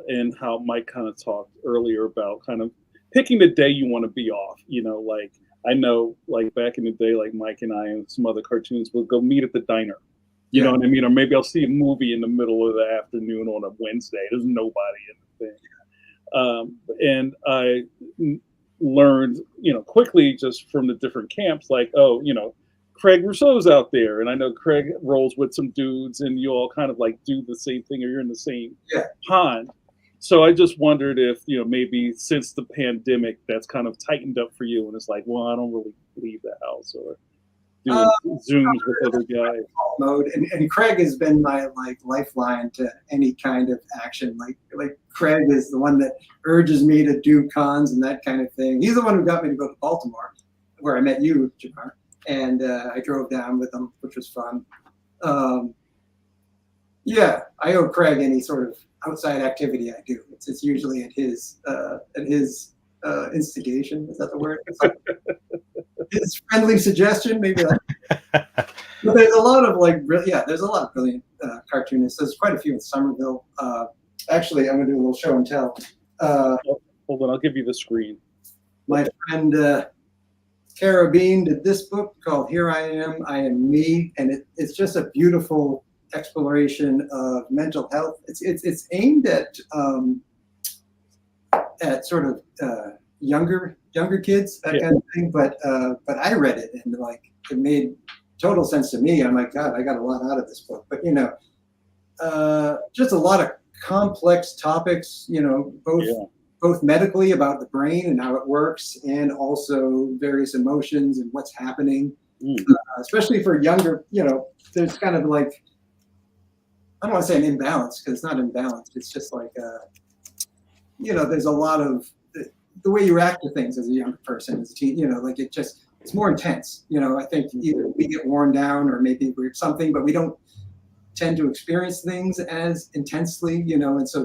and how Mike kind of talked earlier about kind of picking the day you want to be off. Like I know, like back in the day, like Mike and I and some other cartoonists would go meet at the diner. You know what I mean? Or maybe I'll see a movie in the middle of the afternoon on a Wednesday. There's nobody in the thing. And I learned, quickly just from the different camps, like, Craig Rousseau's out there. And I know Craig rolls with some dudes, and you all kind of like do the same thing, or you're in the same pond. So I just wondered if, maybe since the pandemic, that's kind of tightened up for you. And it's like, well, I don't really leave the house, or doing Zooms with other guys. Mode. And Craig has been my lifeline to any kind of action. Like Craig is the one that urges me to do cons and that kind of thing. He's the one who got me to go to Baltimore, where I met you, JAMAR. And I drove down with him, which was fun. I owe Craig any sort of outside activity I do. It's usually at his instigation. Is that the word? His friendly suggestion, maybe. But there's a lot of there's a lot of brilliant cartoonists. There's quite a few in Somerville. Actually, I'm gonna do a little show and tell. Hold on, I'll give you the screen. My friend Tara Bean did this book called "Here I Am Me," and it's just a beautiful exploration of mental health. It's aimed at sort of younger kids, that kind of thing. But I read it, and it made total sense to me. I'm like, God, I got a lot out of this book. But just a lot of complex topics. Both medically about the brain and how it works, and also various emotions and what's happening. Especially for younger, there's kind of like, I don't want to say an imbalance, because it's not imbalanced. It's just like, there's a lot of the way you react to things as a young person, as a teen, it's more intense. I think either we get worn down, or maybe we're something, but we don't tend to experience things as intensely, and so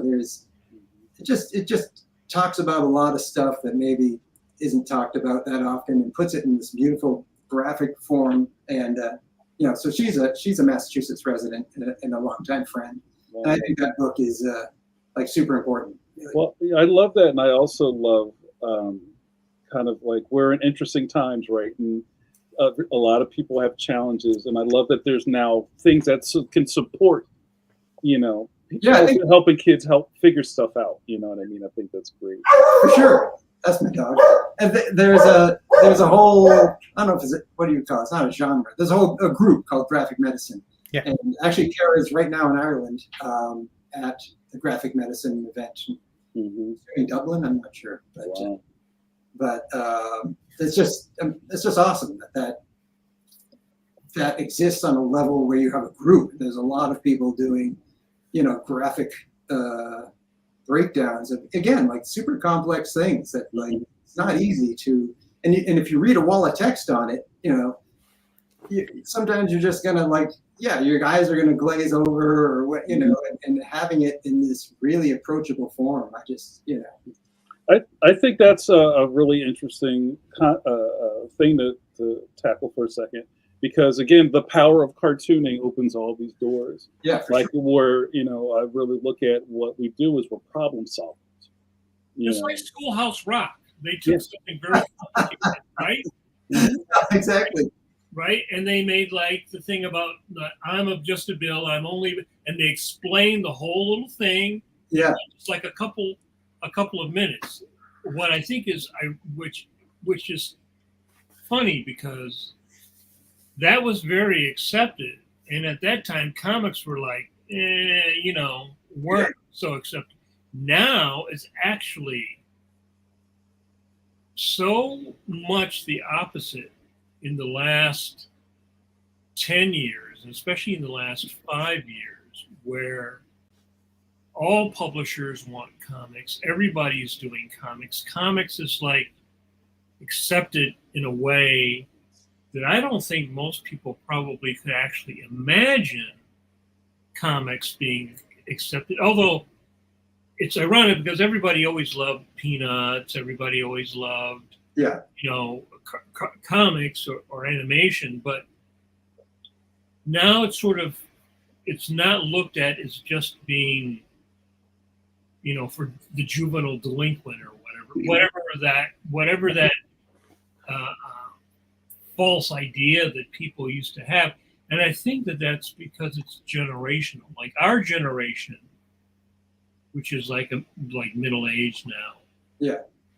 it just talks about a lot of stuff that maybe isn't talked about that often, and puts it in this beautiful graphic form. And so she's a Massachusetts resident and a longtime friend. Wow. And I think that book is super important. Really. Well, I love that, and I also love kind of like we're in interesting times, right? And a lot of people have challenges, and I love that there's now things that can support, helping kids help figure stuff out. You know what I mean? I think that's great. For sure. That's my dog. And there's a whole, I don't know if what do you call it? It's not a genre. There's a group called Graphic Medicine. Yeah. And actually, Kara is right now in Ireland at the Graphic Medicine event. Mm-hmm. In Dublin, I'm not sure, Wow. but it's just awesome that exists on a level where you have a group. There's a lot of people doing, graphic breakdowns of, again, like super complex things that like it's not easy to. And if you read a wall of text on it, sometimes you're just gonna like, your eyes are gonna glaze over, or what, and having it in this really approachable form, I think that's a really interesting thing to tackle for a second, because again, the power of cartooning opens all these doors. Yeah, for like sure. where I really look at what we do is we're problem solvers. It's like Schoolhouse Rock. They took something very complicated, right? Exactly. Right, and they made like the thing about I'm just a bill. I'm only, and they explained the whole little thing. Yeah, it's like a couple of minutes. What I think is which is funny, because that was very accepted, and at that time comics were like, weren't so accepted. Now it's actually so much the opposite in the last 10 years, and especially in the last 5 years, where all publishers want comics. Everybody's doing comics. Comics is like accepted in a way that I don't think most people probably could actually imagine comics being accepted. Although it's ironic, because everybody always loved Peanuts. Everybody always loved, comics or animation. But now it's not looked at as just being, for the juvenile delinquent or whatever that false idea that people used to have. And I think that's because it's generational. Like our generation, which is like middle age now,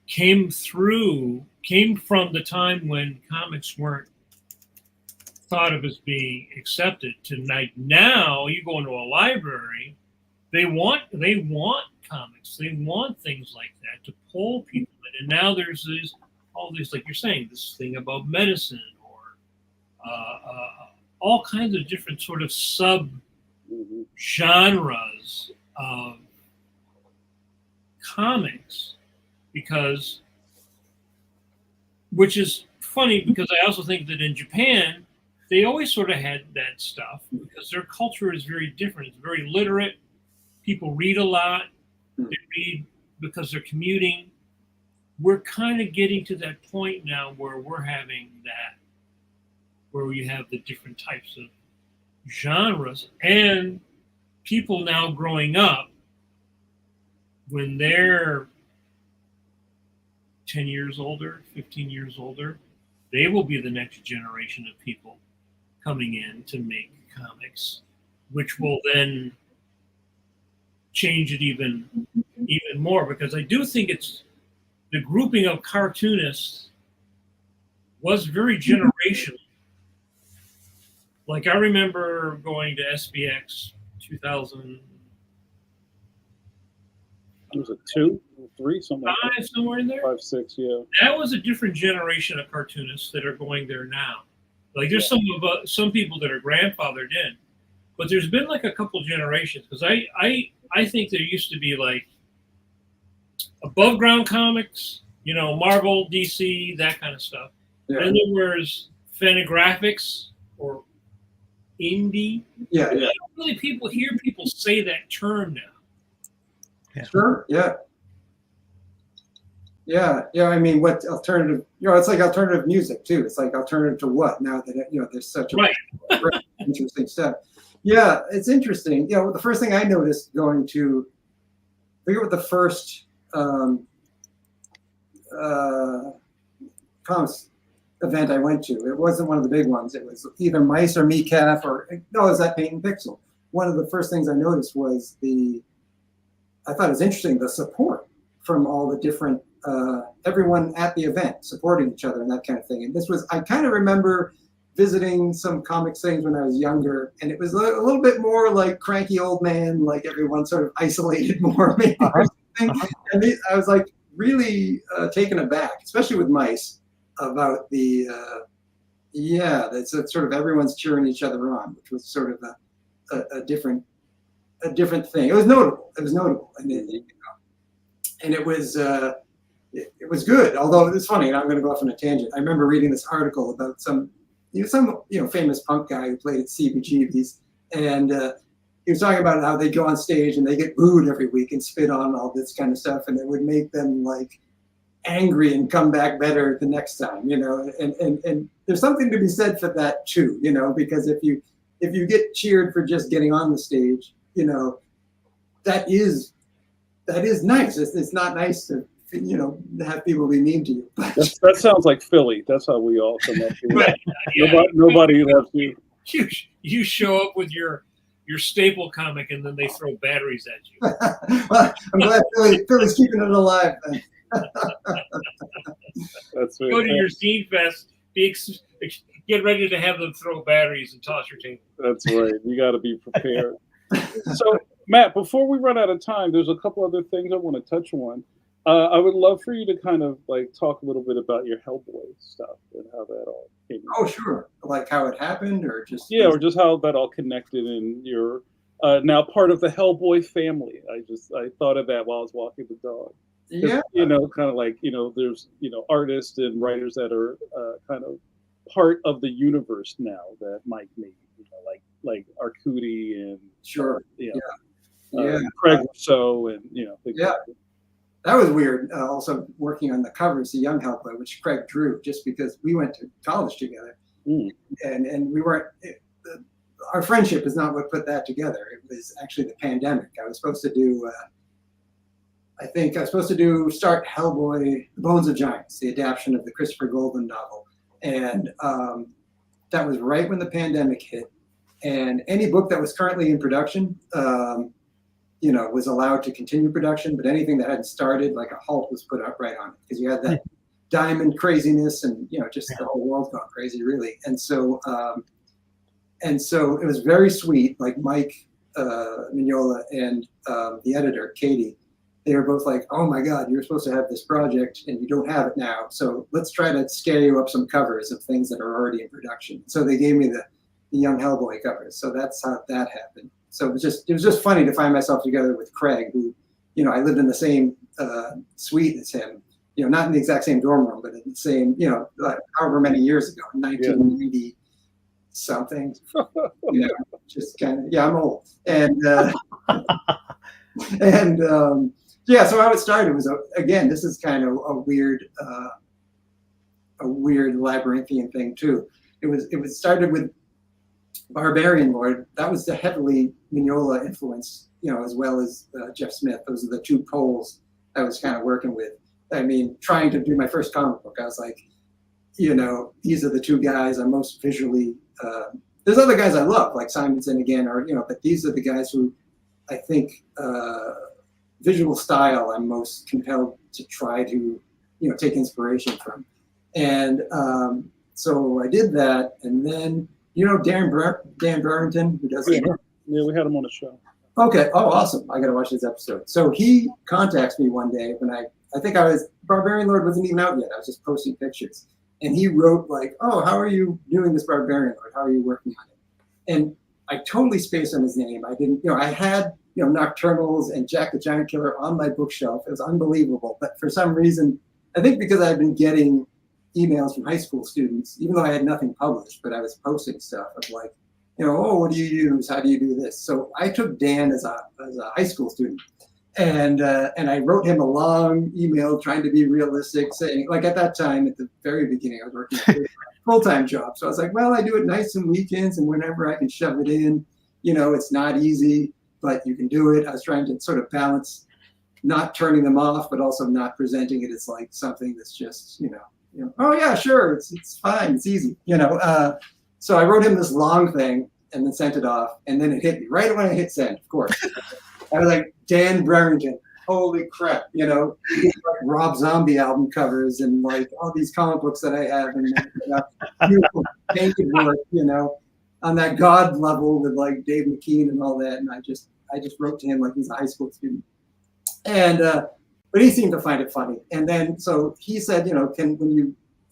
came from the time when comics weren't thought of as being accepted, to now you go into a library, they want comics, they want things like that to pull people in. And now there's all these, like you're saying, this thing about medicine, or all kinds of different sort of sub genres of comics, which is funny, because I also think that in Japan they always sort of had that stuff, because their culture is very different. It's very literate. People read a lot. They read because they're commuting. We're kind of getting to that point now where we're having that, where you have the different types of genres, and people now growing up, when they're 10 years older, 15 years older, they will be the next generation of people coming in to make comics, which will then change it even more, because I do think it's the grouping of cartoonists was very generational. Like I remember going to SBX 2000. Was it 2 or 3, something like that? 5, somewhere in there. 5, 6, yeah. That was a different generation of cartoonists that are going there now. Like there's some people that are grandfathered in, but there's been like a couple generations, because I think there used to be like above ground comics, Marvel, DC, that kind of stuff. Yeah. And then there's Fantagraphics or indie. Yeah. I don't really hear people say that term now. Yeah. Sure. Yeah. I mean, what alternative? It's like alternative music too. It's like alternative to what? Now that there's such a interesting stuff. Yeah, it's interesting. The first thing I noticed going to, I forget what the first comics event I went to. It wasn't one of the big ones. It was either Mice or MECAF, or it was that Paint and Pixel. One of the first things I noticed was I thought it was interesting, the support from all the different, everyone at the event supporting each other and that kind of thing. And I kind of remember visiting some comics things when I was younger, and it was a little bit more like cranky old man, like everyone sort of isolated more, maybe. And I was like really taken aback, especially with mice, about the that's sort of everyone's cheering each other on, which was sort of a different thing. It was notable. And it was good. Although it's funny, and I'm going to go off on a tangent. I remember reading this article about some famous punk guy who played at CBGB's, and he was talking about how they go on stage and they get booed every week and spit on all this kind of stuff, and it would make them like angry and come back better the next time, and there's something to be said for that too, because if you get cheered for just getting on the stage, that is nice. It's not nice to have people be mean to you. That sounds like Philly. That's how we all come up here. Nobody loves you. You show up with your staple comic, and then they throw batteries at you. Well, I'm glad Philly's keeping it alive. Then. That's Go to your Zine Fest. Get ready to have them throw batteries and toss your table. That's right. You got to be prepared. So, Matt, before we run out of time, there's a couple other things I want to touch on. I would love for you to kind of like talk a little bit about your Hellboy stuff and how that all came in. Oh, sure. Like how it happened, or just or just how that all connected, and you're now part of the Hellboy family. I thought of that while I was walking the dog. Yeah. Kind of like there's artists and writers that are kind of part of the universe now that Mike made. Like Arcudi and sure. Craig Rousseau and things like that. That was weird. Also working on the covers, the Young Hellboy, which Craig drew, just because we went to college together, and we weren't. Our friendship is not what put that together. It was actually the pandemic. I was supposed to do. Start Hellboy: The Bones of Giants, the adaptation of the Christopher Golden novel, and that was right when the pandemic hit. And any book that was currently in production, was allowed to continue production, but anything that hadn't started, like a halt was put up right on it, because you had that Diamond craziness and just the whole world gone crazy, really. And so it was very sweet. Like Mike Mignola and the editor Katie, they were both like, "Oh my God, you're supposed to have this project and you don't have it now. So let's try to scare you up some covers of things that are already in production." So they gave me the Young Hellboy covers. So that's how that happened. So it was just funny to find myself together with Craig, who, I lived in the same suite as him, not in the exact same dorm room, but in the same, however many years ago, 1990 something. Just kind of, I'm old. And so how it started was, again, this is kind of a weird labyrinthian thing too. It started with Barbarian Lord. That was the heavily Mignola influence, as well as Jeff Smith. Those are the two poles I was kind of working with. I mean, trying to do my first comic book, I was like, these are the two guys I'm most visually. There's other guys I love, like Simonson again, but these are the guys who I think visual style I'm most compelled to try to, take inspiration from. And so I did that, and then. Dan Burrington, who does it? Yeah, we had him on the show. Okay. Oh, awesome. I got to watch this episode. So he contacts me one day when I think Barbarian Lord wasn't even out yet. I was just posting pictures. And he wrote like, "Oh, how are you doing this Barbarian Lord? How are you working on it?" And I totally spaced on his name. I didn't, I had, Nocturnals and Jack the Giant Killer on my bookshelf. It was unbelievable. But for some reason, I think because I had been getting emails from high school students, even though I had nothing published, but I was posting stuff of like, "Oh, what do you use? How do you do this?" So I took Dan as a high school student, and I wrote him a long email trying to be realistic, saying, like at that time, at the very beginning, I was working a full-time job. So I was like, "Well, I do it nights and weekends and whenever I can shove it in. It's not easy, but you can do it." I was trying to sort of balance not turning them off, but also not presenting it as like something that's just, "Oh yeah, sure, it's fine, it's easy," So I wrote him this long thing and then sent it off, and then it hit me right when I hit send. Of course, I was like, Dan Burrington, holy crap, like Rob Zombie album covers and like all these comic books that I have, and beautiful painted work, on that God level with like Dave McKean and all that. And I just wrote to him like he's a high school student, and but he seemed to find it funny. And then so he said, you know,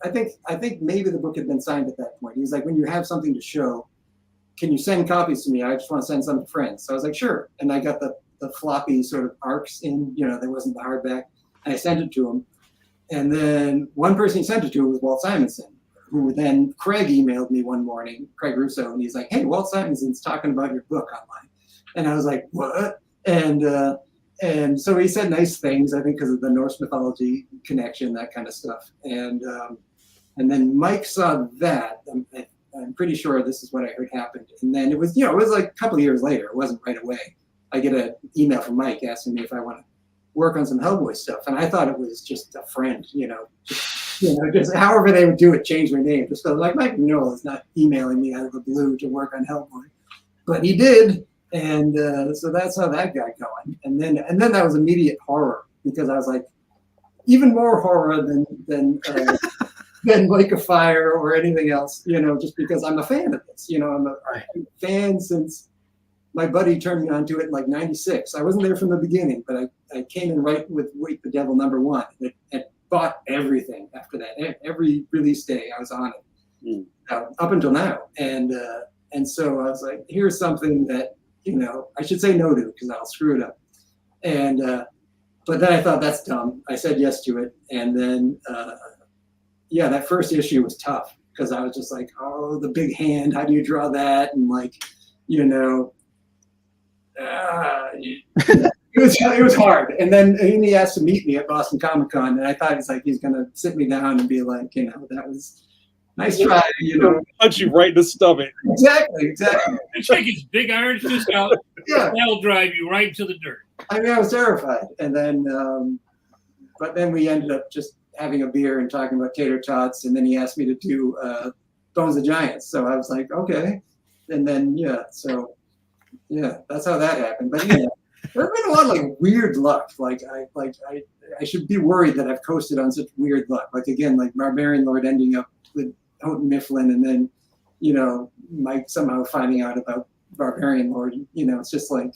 I think maybe the book had been signed at that point. He was like, when you have something to show, can you send copies to me? I just want to send some to friends. So I was like, sure. And I got the floppy sort of arcs in, you know, there wasn't the hardback. And I sent it to him. And then one person he sent it to was Walt Simonson, who then Craig emailed me one morning, Craig Russo, and he's like, hey, Walt Simonson's talking about your book online. And I was like, what? And so he said nice things, I think, because of the Norse mythology connection, that kind of stuff. And then Mike saw that. I'm pretty sure this is what I heard happened. And then it was, you know, it was like a couple of years later. It wasn't right away. I get an email from Mike asking me if I want to work on some Hellboy stuff. And I thought it was just a friend, just however they would do it, change their name. Just like Mike Mignola is not emailing me out of the blue to work on Hellboy. But he did. And so that's how that got going. And then that was immediate horror, because I was like, even more horror than Lake of Fire or anything else, you know, just because I'm a fan of this. You know, I'm a fan since my buddy turned me on to it in like '96. I wasn't there from the beginning, but I came in right with Wake the Devil #1 and bought everything after that. Every release day I was on it up until now. And so I was like, here's something that, you know, I should say no to, because I'll screw it up. And but then I thought, that's dumb. I said yes to it. And then yeah, that first issue was tough, because I was just like, oh, the big hand, how do you draw that? And like, you know, it was hard. And then he asked to meet me at Boston Comic Con, and I thought he's gonna sit me down and be like, you know, that was nice try, you know. Punch you right in the stomach. Exactly. Check his big iron fist out. Yeah, That'll drive you right to the dirt. I mean, I was terrified. And then, but then we ended up just having a beer and talking about tater tots, and then he asked me to do Bones of Giants. So I was like, okay. And then so that's how that happened. But yeah, there's been a lot of like weird luck. Like I should be worried that I've coasted on such weird luck. Like again, like Barbarian Lord ending up with Houghton Mifflin, and then, you know, Mike somehow finding out about Barbarian Lord. You know, it's just like,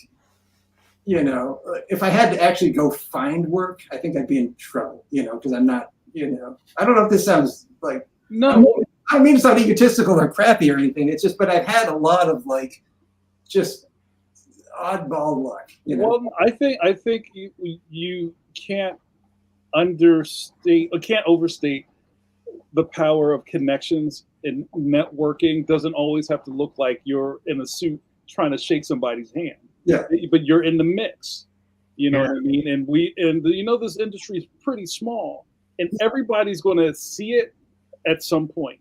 you know, if I had to actually go find work, I think I'd be in trouble, you know, because I'm not, you know, I don't know if this sounds like, No, I don't mean to sound egotistical or crappy or anything. It's just, but I've had a lot of like, just oddball luck, you know. well, I think you can't understate or can't overstate the power of connections, and networking doesn't always have to look like you're in a suit trying to shake somebody's hand. Yeah. But you're in the mix. You know what I mean? And you know, this industry is pretty small, and everybody's going to see it at some point.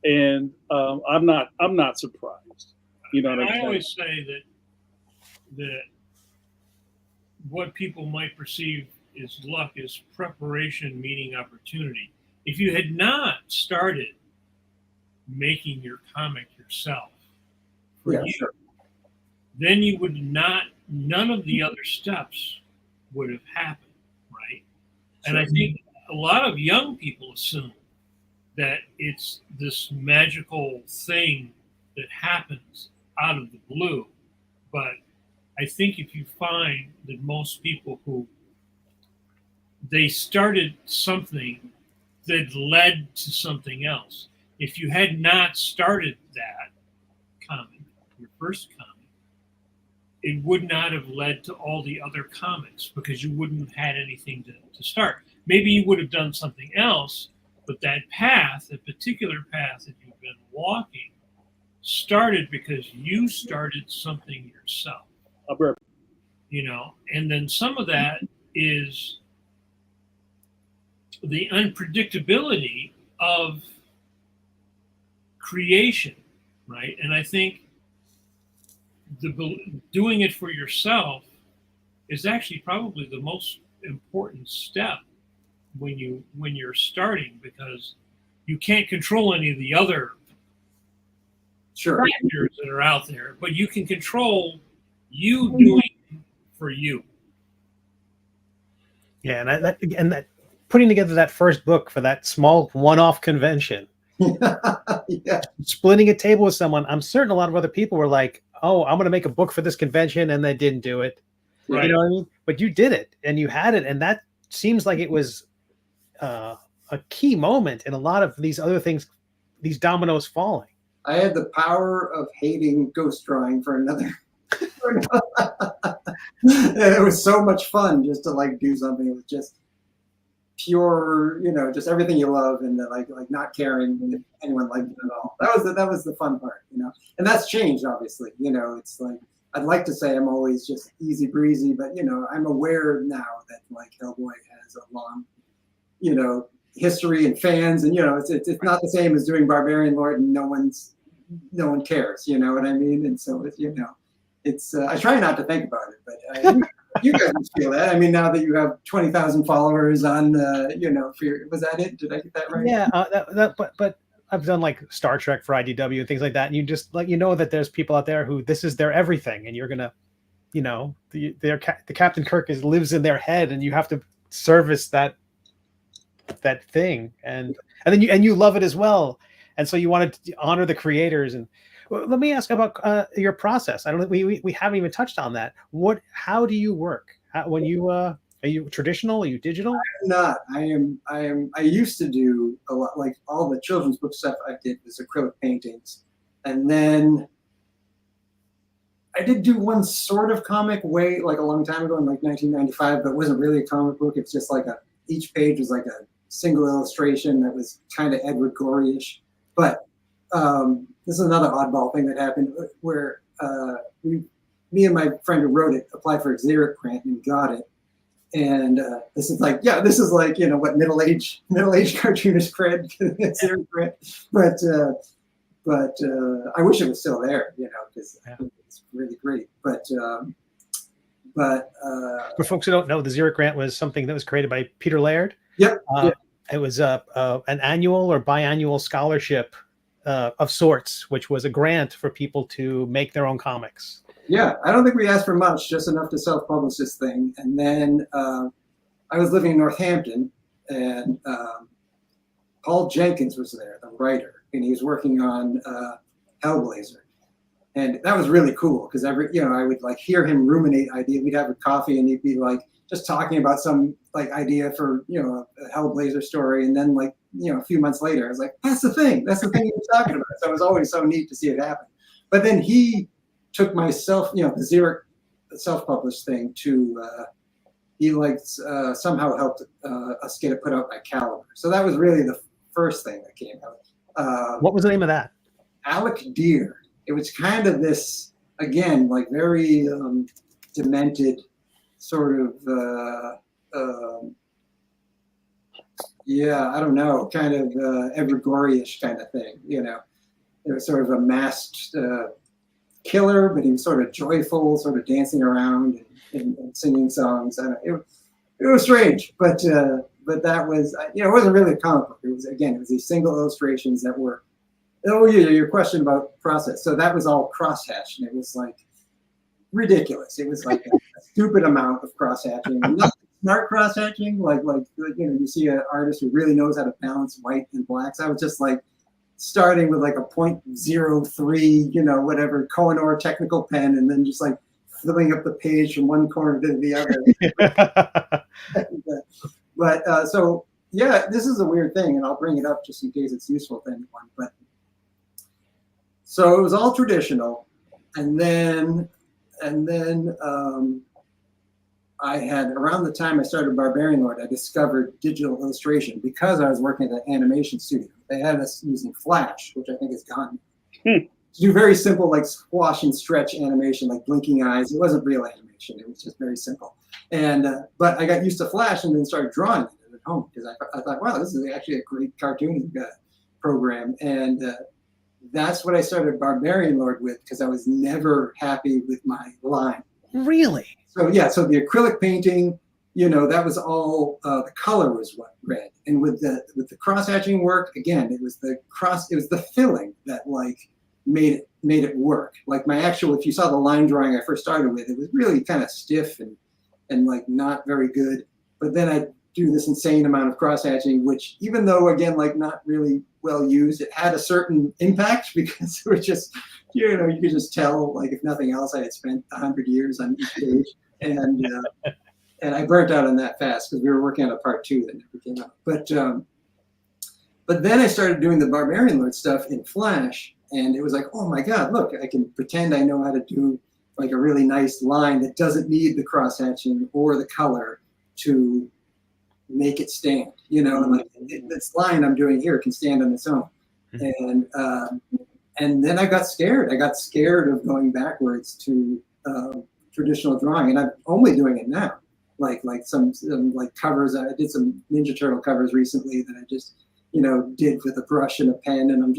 And I'm not surprised. You know what I'm saying? I always say that what people might perceive as luck is preparation meeting opportunity. If you had not started making your comic yourself for you, Sure. then you would none of the other steps would have happened, right? And I think a lot of young people assume that it's this magical thing that happens out of the blue. But I think if you find that most people who they started something that led to something else, if you had not started that comic, your first comic, it would not have led to all the other comics, because you wouldn't have had anything to start. Maybe you would have done something else, but that path, that particular path that you've been walking, started because you started something yourself. You know, and then some of that is the unpredictability of creation, right? And I think doing it for yourself is actually probably the most important step when you're starting, because you can't control any of the other factors that are out there, but you can control you doing it for you. Yeah, and that putting together that first book for that small one-off convention, splitting a table with someone. I'm certain a lot of other people were like, "Oh, I'm going to make a book for this convention," and they didn't do it. Right. You know what I mean? But you did it, and you had it, and that seems like it was a key moment in a lot of these other things, these dominoes falling. I had the power of hating ghost drawing for another. It was so much fun just to like do something with just pure, just everything you love, and like not caring if anyone liked it at all. That was the fun part, and that's changed obviously. It's like I'd like to say I'm always just easy breezy, but I'm aware now that like Hellboy has a long, history and fans, and it's not the same as doing Barbarian Lord and no one cares. You know what I mean? And so it's I try not to think about it, but you guys must feel that. I mean, now that you have 20,000 followers on, was that it? Did I get that right? Yeah, but I've done like Star Trek for IDW and things like that, and you just like that there's people out there who this is their everything, and you're gonna, the Captain Kirk lives in their head, and you have to service that thing, and then you love it as well, and so you want to honor the creators. And let me ask about your process. I don't think we haven't even touched on that. How do you work when you are you traditional? Are you digital? I'm not. I used to do a lot, like all the children's book stuff I did was acrylic paintings, and then I did do one sort of comic like a long time ago in like 1995, but it wasn't really a comic book. It's just like each page was like a single illustration that was kind of Edward Gorey-ish. But this is another oddball thing that happened where me and my friend who wrote it applied for a Xeric grant and got it. And this is like what middle-aged cartoonist cred, Xeric grant. But I wish it was still there, because I think it's really great. But for folks who don't know, the Xeric grant was something that was created by Peter Laird. Yep. It was an annual or biannual scholarship of sorts, which was a grant for people to make their own comics. Yeah, I don't think we asked for much, just enough to self-publish this thing. And then I was living in Northampton, and Paul Jenkins was there, the writer, and he was working on Hellblazer. And that was really cool because I would like hear him ruminate ideas. We'd have a coffee, and he'd be like just talking about some like idea for a Hellblazer story, and then like a few months later, I was like, that's the thing he was talking about. So it was always so neat to see it happen. But then he took myself, the Xeric self-published thing to he somehow helped us get it put out by Caliber. So that was really the first thing that came out. What was the name of that? Alec Deer. It was kind of this, again, like very demented sort of, I don't know, kind of Edward Gorey-ish kind of thing, It was sort of a masked killer, but he was sort of joyful, sort of dancing around and singing songs. It was strange, but that was, it wasn't really a comic book. It was these single illustrations that were, your question about process. So that was all crosshatched, and it was like ridiculous. It was like a stupid amount of crosshatching. Not smart crosshatching, like you see an artist who really knows how to balance white and blacks. I was just like starting with like a 0.03, whatever Kohinoor technical pen, and then just like filling up the page from one corner to the other. So yeah, this is a weird thing, and I'll bring it up just in case it's useful to anyone. But so it was all traditional, and then I had, around the time I started Barbarian Lord, I discovered digital illustration because I was working at an animation studio. They had us using Flash, which I think is gone. To do very simple, like squash and stretch animation, like blinking eyes. It wasn't real animation. It was just very simple. And but I got used to Flash and then started drawing it at home because I thought, wow, this is actually a great cartooning program. And that's what I started Barbarian Lord with because I was never happy with my line. Really? So yeah, so the acrylic painting, that was all the color was red, and with the cross hatching work, again, it was the filling that like made it work. Like my actual, if you saw the line drawing I first started with, it was really kind of stiff and like not very good. But then I do this insane amount of cross hatching, which even though again like not really well used, it had a certain impact because it was just you could just tell like if nothing else I had spent 100 years on each page. And and I burnt out on that fast because we were working on a part 2 that never came out. But then I started doing the Barbarian Lord stuff in Flash, and it was like, oh my God, look, I can pretend I know how to do like a really nice line that doesn't need the cross hatching or the color to make it stand. You know, like this line I'm doing here can stand on its own. And then I got scared. I got scared of going backwards to traditional drawing, and I'm only doing it now. Like some like covers. I did some Ninja Turtle covers recently that I just did with a brush and a pen, and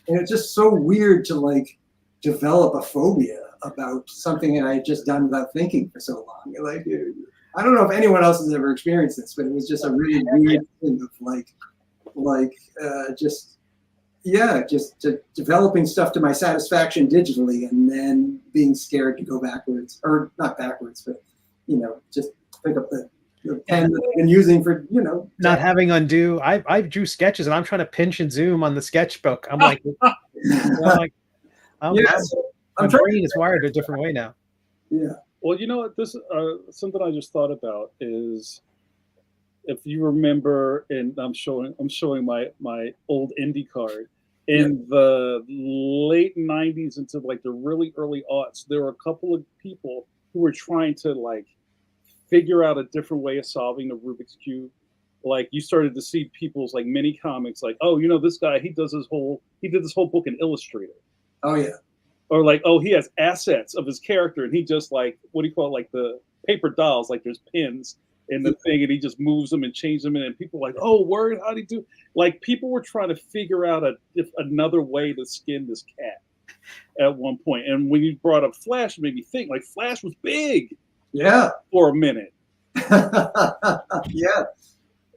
it's just so weird to like develop a phobia about something that I had just done without thinking for so long. Like, I don't know if anyone else has ever experienced this, but it was just a really weird thing of just developing stuff to my satisfaction digitally, and then being scared to go backwards, or not backwards, but just pick up the pen that I've been using for not having undo. I drew sketches, and I'm trying to pinch and zoom on the sketchbook. I'm like, my brain is wired a different way now. Yeah. Well, this something I just thought about is, if you remember, and I'm showing my old indie card. In the late 90s into like the really early aughts, there were a couple of people who were trying to like figure out a different way of solving the Rubik's Cube. Like, you started to see people's like mini comics, like, oh, this guy, he did this whole book in Illustrator. Oh yeah. Or like, oh, he has assets of his character, and he just like, what do you call it, like the paper dolls, like there's pins in the thing, and he just moves them and changes them, and people are like, oh, word, how'd he do? Like, people were trying to figure out another way to skin this cat at one point. And when you brought up Flash, it made me think, like, Flash was big, for a minute. Yeah.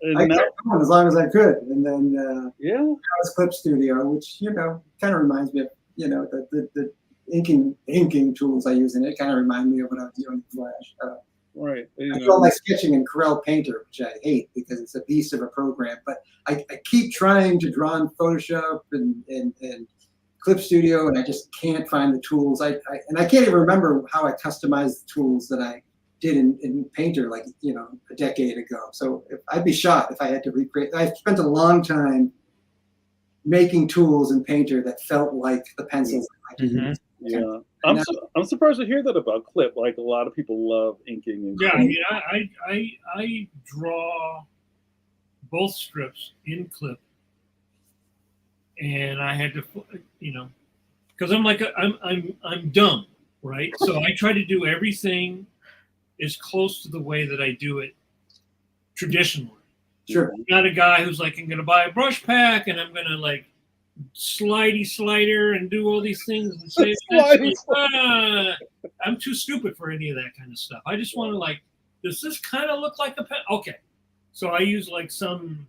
And I kept going as long as I could, and then that was Clip Studio, which kind of reminds me of the inking tools I use in it. Kind of remind me of what I was doing in Flash. Right. I do all my sketching in Corel Painter, which I hate because it's a beast of a program. But I keep trying to draw in Photoshop and Clip Studio, and I just can't find the tools. I can't even remember how I customized the tools that I did in Painter, like a decade ago. So I'd be shocked if I had to recreate. I spent a long time making tools in Painter that felt like the pencils I could use. Yeah, I'm surprised to hear that about Clip. Like, a lot of people love inking. And I draw both strips in Clip, and I had to, because I'm dumb, right? So I try to do everything as close to the way that I do it traditionally. Sure. I'm not a guy who's like, I'm going to buy a brush pack and I'm going to like slider and do all these things and say, I'm too stupid for any of that kind of stuff. I just want to like, does this kind of look like a pen? Okay. So I use like some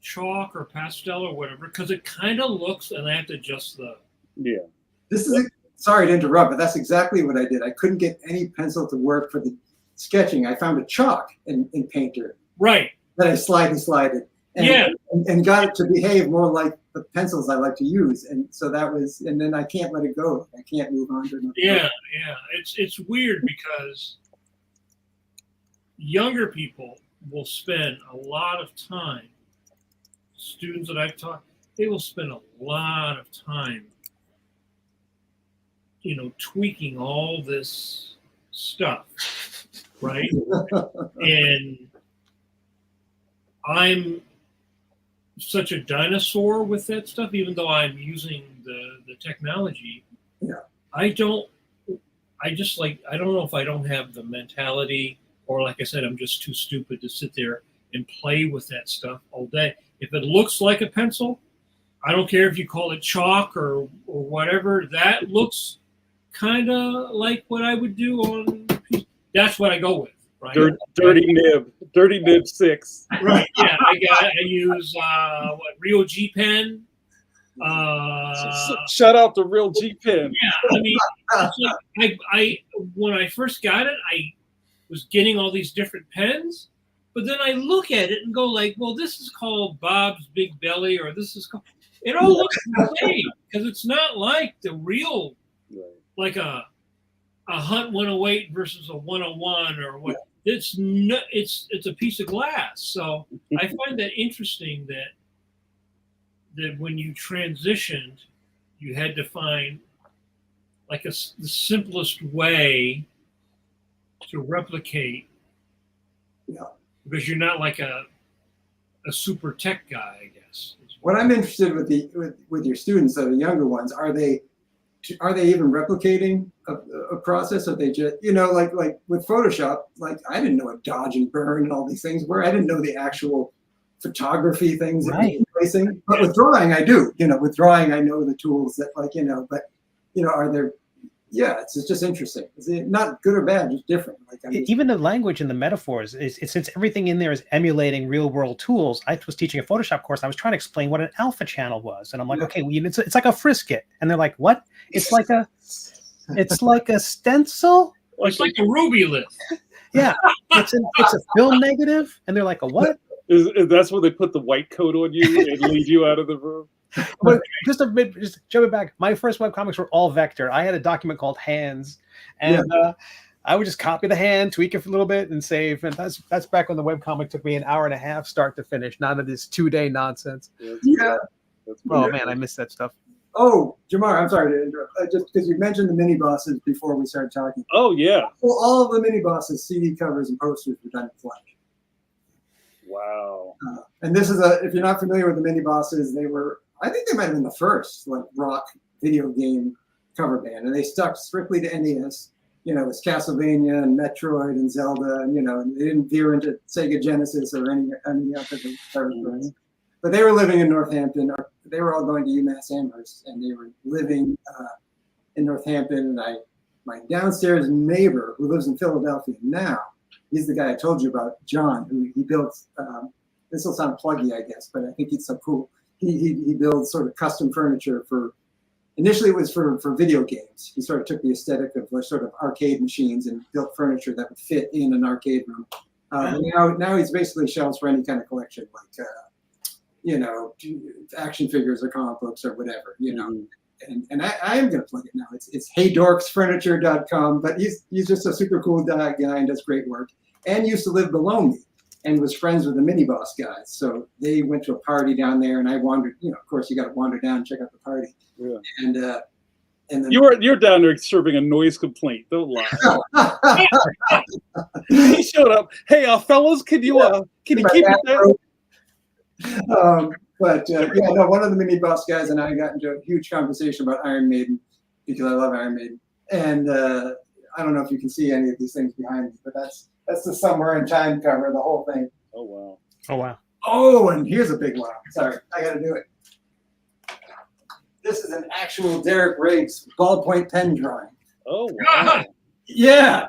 chalk or pastel or whatever, because it kind of looks, and I have to adjust the. Yeah. This is, sorry to interrupt, but that's exactly what I did. I couldn't get any pencil to work for the sketching. I found a chalk in Painter. Right. That I slided. And got it to behave more like the pencils I like to use. And so that was, and then I can't let it go. I can't move on to another. Yeah. It's weird because younger people will spend a lot of time, students that I've taught, they will spend a lot of time, tweaking all this stuff, right? And I'm such a dinosaur with that stuff, even though I'm using the technology. Yeah. I don't know if I don't have the mentality, or like I said, I'm just too stupid to sit there and play with that stuff all day. If it looks like a pencil, I don't care if you call it chalk or whatever, that looks kind of like what I would do on, that's what I go with. Right. Dirty nib 6. Right. Yeah. I use Rio G pen. Shout out to Real G pen. Yeah. I mean, it's like when I first got it, I was getting all these different pens, but then I look at it and go like, well, this is called Bob's Big Belly, or this is called. It all looks the same because it's not like the real, like a Hunt 108 versus a 101 or what. It's a piece of glass. So I find that interesting that when you transitioned, you had to find like the simplest way to replicate. Yeah. Because you're not like a super tech guy, I guess. What I'm interested with your students, the younger ones, are they even replicating a process? Or they just, like with Photoshop, like I didn't know what dodge and burn and all these things were. I didn't know the actual photography things that Right. placing. But with drawing, I do. With drawing, I know the tools that but are there? Yeah, it's just interesting. It's not good or bad, just different. Like Even the language and the metaphors since everything in there is emulating real world tools. I was teaching a Photoshop course. I was trying to explain what an alpha channel was, and I'm like, okay, well, it's like a frisket, and they're like, what? It's like a stencil. It's like a Ruby list. Yeah, it's a film negative, and they're like, a what? That's where they put the white coat on you and lead you out of the room. But just jumping back, my first webcomics were all vector. I had a document called Hands, and I would just copy the hand, tweak it for a little bit, and save. And that's back when the webcomic took me an hour and a half start to finish. None of this 2-day nonsense. Yeah. Oh man, I miss that stuff. Oh, Jamar, I'm sorry to interrupt. Just because you mentioned the mini bosses before we started talking. Oh yeah. Well, all of the mini bosses, CD covers, and posters were done in Flash. Wow. And this is if you're not familiar with the mini bosses, I think they might have been the first rock video game cover band, and they stuck strictly to NES. It's Castlevania and Metroid and Zelda, and they didn't veer into Sega Genesis or any other cover. But they were living in Northampton. They were all going to UMass Amherst, and they were living in Northampton. And my downstairs neighbor, who lives in Philadelphia now, he's the guy I told you about, John, who he built. This will sound pluggy, I guess, but I think it's so cool. He builds sort of custom furniture initially it was for video games. He sort of took the aesthetic of sort of arcade machines and built furniture that would fit in an arcade room. Now he's basically shelves for any kind of collection, action figures or comic books or whatever, And I am going to plug it now. It's heydorksfurniture.com, but he's just a super cool guy and does great work, and used to live below me and was friends with the mini boss guys. So they went to a party down there, and I wandered. Of course, you got to wander down and check out the party. Yeah. And then you're down there serving a noise complaint. Don't lie. He showed up. Hey, fellas, can you keep it down? One of the mini boss guys and I got into a huge conversation about Iron Maiden because I love Iron Maiden, and I don't know if you can see any of these things behind me, but that's the Somewhere in Time cover, the whole thing. Oh wow! Oh wow! Oh, and here's a big one. Sorry, I got to do it. This is an actual Derek Riggs ballpoint pen drawing. Oh wow! Yeah.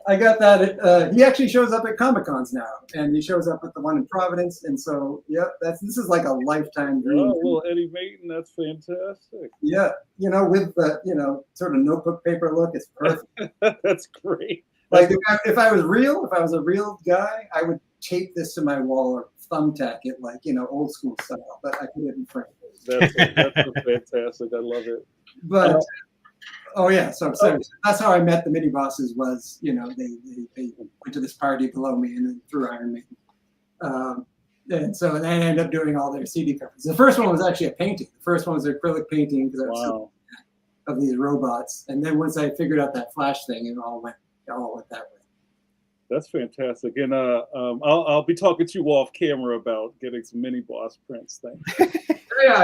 I got that. He actually shows up at Comic-Cons now, and he shows up at the one in Providence. And so, this is like a lifetime dream. Oh, well, Eddie Mayton, that's fantastic. Yeah, with the sort of notebook paper look, it's perfect. That's great. Like if I was a real guy, I would tape this to my wall or thumbtack it like old school style. But I put it in frame. That's fantastic. I love it. But. Oh yeah, so that's how I met the mini bosses. Was they went to this party below me and then through Iron Maiden, and so they ended up doing all their CD covers. The first one was actually a painting. The first one was an acrylic painting because I was so of these robots. And then once I figured out that Flash thing, it all went that way. That's fantastic. And I'll be talking to you off camera about getting some mini boss prints thing. Yeah,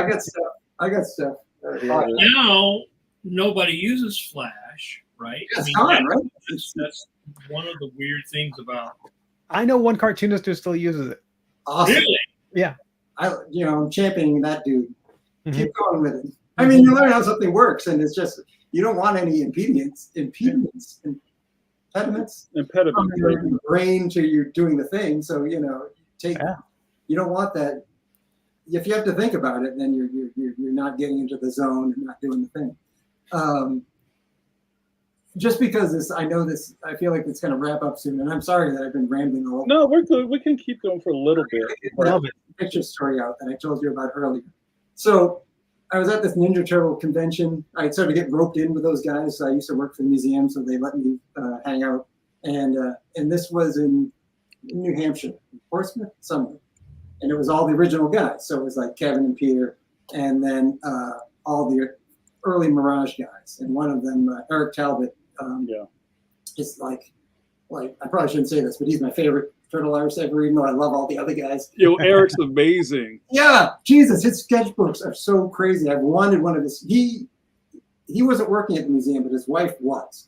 I got stuff. Now nobody uses Flash, right? That's right? That's one of the weird things about. I know one cartoonist who still uses it. Awesome. Really? Yeah. I'm championing that dude. Mm-hmm. Keep going with it. I mean, you learn how something works, and it's just you don't want any impediments from your brain to you doing the thing. So you don't want that. If you have to think about it, then you're not getting into the zone and not doing the thing. Just because I feel like it's going to wrap up soon, and I'm sorry that I've been rambling a little. No, we're good. We can keep going for a little bit. I have a picture story out that I told you about earlier. So I was at this Ninja Turtle convention. I started to get roped in with those guys. I used to work for the museum, so they let me hang out. And this was in New Hampshire, Portsmouth, somewhere. And it was all the original guys. So it was like Kevin and Peter, and then all the early Mirage guys. And one of them, Eric Talbot, is like I probably shouldn't say this, but he's my favorite turtle artist ever, even though I love all the other guys. Yo, Eric's amazing. Yeah, Jesus, his sketchbooks are so crazy. I've wanted one of his. He wasn't working at the museum, but his wife was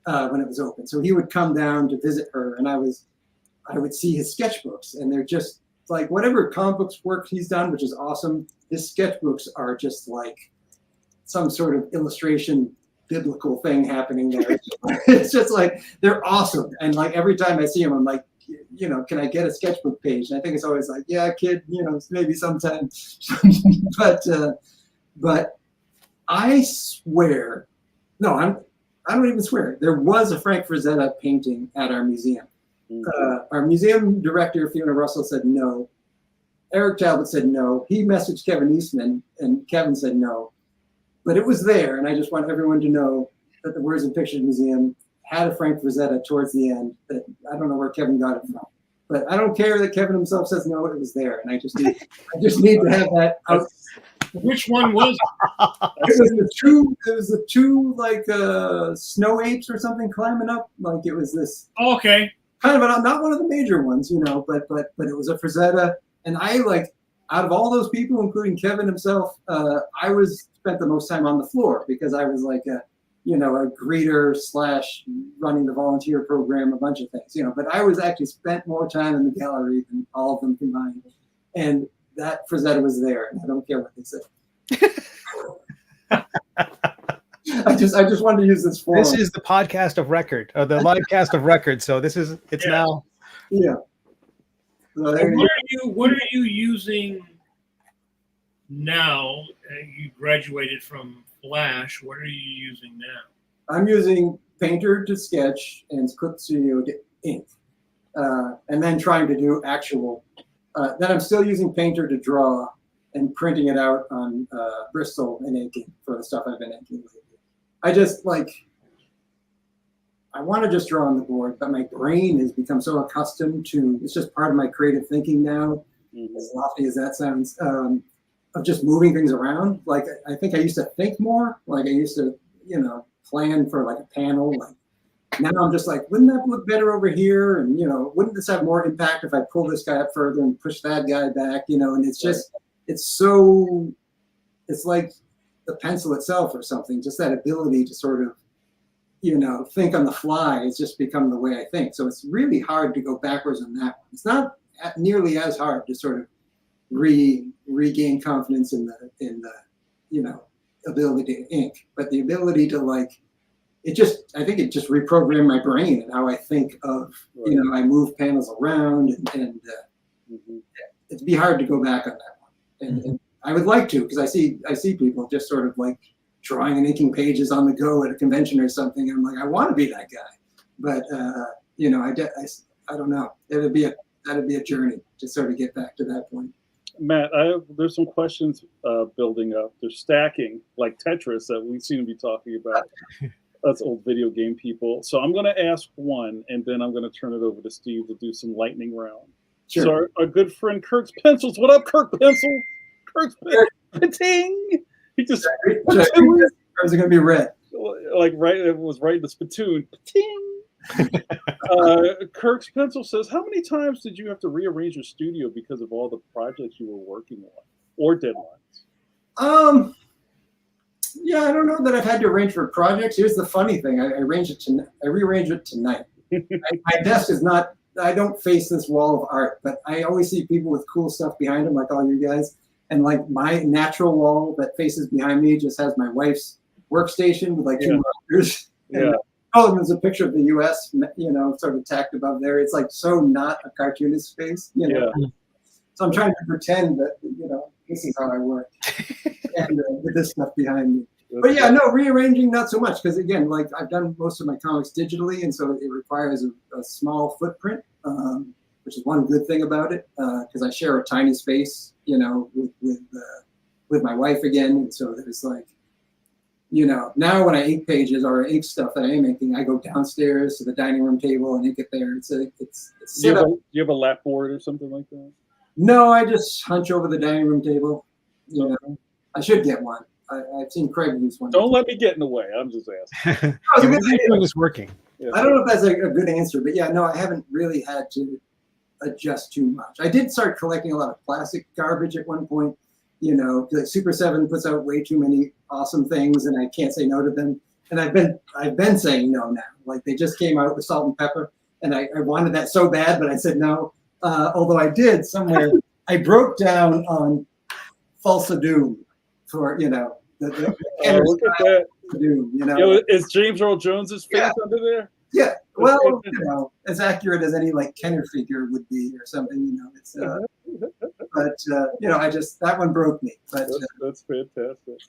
when it was open. So he would come down to visit her, and I would see his sketchbooks, and they're just like whatever comic books work he's done, which is awesome. His sketchbooks are just like some sort of illustration biblical thing happening there. It's just like they're awesome, and like every time I see him, I'm like, you know, can I get a sketchbook page? And I think it's always like, yeah, kid, you know, maybe sometime. but I swear, no, I don't even swear. There was a Frank Frazetta painting at our museum. Our museum director, Fiona Russell, said no. Eric Talbot said no. He messaged Kevin Eastman, and Kevin said no. But it was there, and I just want everyone to know that the Words and Pictures Museum had a Frank Frazetta towards the end. That I don't know where Kevin got it from, but I don't care that Kevin himself says no. It was there, and I just need to have that out. Which one was it? It was the two like snow apes or something climbing up. Like it was this. Oh, okay. Kind of not one of the major ones, you know, but it was a Frazetta, and I like out of all those people, including Kevin himself, I spent the most time on the floor because I was like a greeter / running the volunteer program, a bunch of things, you know. But I was actually spent more time in the gallery than all of them combined, and that Frazetta was there, and I don't care what they say. I just wanted to use this forum. This is the podcast of record, or the live cast of record. So it's now. Yeah. So what are you using now? You graduated from Flash. What are you using now? I'm using Painter to sketch and Clip Studio to ink, and then trying to do actual. Then I'm still using Painter to draw and printing it out on Bristol and inking for the stuff I've been inking lately. I just I want to just draw on the board, but my brain has become so accustomed to, it's just part of my creative thinking now, as lofty as that sounds, of just moving things around. Like, I think I used to think more, like I used to, you know, plan for like a panel. Like now I'm just like, wouldn't that look better over here? And, you know, wouldn't this have more impact if I pull this guy up further and push that guy back, you know? And it's just, it's like the pencil itself or something, just that ability to sort of, you know, think on the fly has just become the way I think. So it's really hard to go backwards on that one. It's not nearly as hard to sort of regain confidence in the you know, ability to ink, but the ability to like, I think it just reprogrammed my brain and how I think of, you know, I move panels around and it'd be hard to go back on that one. And I would like to, because I see people just sort of like drawing and inking pages on the go at a convention or something. And I'm like, I want to be that guy, but you know, I don't know. That'd be a journey to sort of get back to that point. Matt, there's some questions building up. They're stacking like Tetris that we seem to be talking about. That's old video game people. So I'm going to ask one, and then I'm going to turn it over to Steve to do some lightning round. Sure. So our good friend Kirk's Pencils. What up, Kirk Pencil? Kirk's Pencil. He just. Or is it going to be red? Like it was right in the spittoon. Kirk's Pencil says, how many times did you have to rearrange your studio because of all the projects you were working on or deadlines? Yeah, I don't know that I've had to arrange for projects. Here's the funny thing: I rearrange it tonight. My desk is not. I don't face this wall of art, but I always see people with cool stuff behind them, like all you guys. And like my natural wall that faces behind me just has my wife's workstation with like two monitors. Yeah. Oh, there's a picture of the U.S., you know, sort of tacked above there. It's like so not a cartoonist space, you know. Yeah. So I'm trying to pretend that, you know, this is how I work, and with this stuff behind me. But yeah, no, rearranging not so much, because again, like I've done most of my comics digitally, and so it requires a small footprint, which is one good thing about it, because I share a tiny space, you know, with with my wife again. And so there's like, you know, now when I ink pages or ink stuff that I am inking, I go downstairs to the dining room table and ink it there. It's you have a lap board or something like that? No, I just hunch over the dining room table. You know, I should get one. I've seen Craig use one. Don't let me get in the way. I'm just asking. Everything is working. Yeah. I don't know if that's a good answer, but yeah, no, I haven't really had to adjust too much. I did start collecting a lot of plastic garbage at one point. You know, like Super 7 puts out way too many awesome things, and I can't say no to them. And I've been saying no now. Like they just came out with Salt and Pepper, and I wanted that so bad, but I said no. Although I did somewhere, I broke down on Falsa Doom for, you know, the look at that. Doom, you know. Yo, is James Earl Jones's face under there? Yeah, well, you know, as accurate as any like Kenner figure would be or something, you know. It's but you know, that one broke me. But that's fantastic.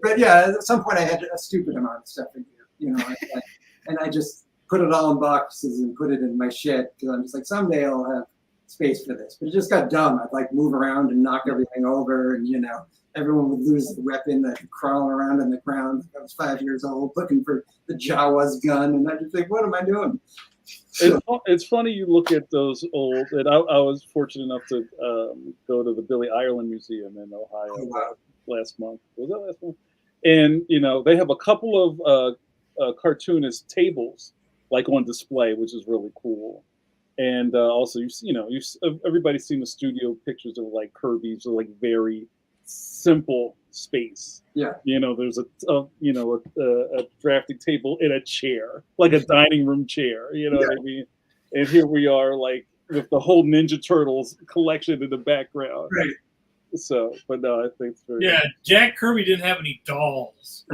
But yeah, at some point I had a stupid amount of stuff in here, you know, and I just put it all in boxes and put it in my shed because I'm just like, someday I'll have space for this. But it just got dumb. I'd like move around and knock everything over, and you know, everyone would lose the weapon. I'd crawl around on the ground. I was 5 years old looking for the Jawa's gun, and I just think, what am I doing? It's funny you look at those old, and I was fortunate enough to go to the Billy Ireland Museum in Ohio last month. Was that last month? And you know, they have a couple of cartoonist tables like on display, which is really cool. And also, everybody's seen the studio pictures of like Kirby's, or like very simple space. Yeah. You know, there's a drafting table in a chair, like a dining room chair. You know what I mean? And here we are, like with the whole Ninja Turtles collection in the background. Right. So, but no, I think it's very. Yeah, Jack Kirby didn't have any dolls.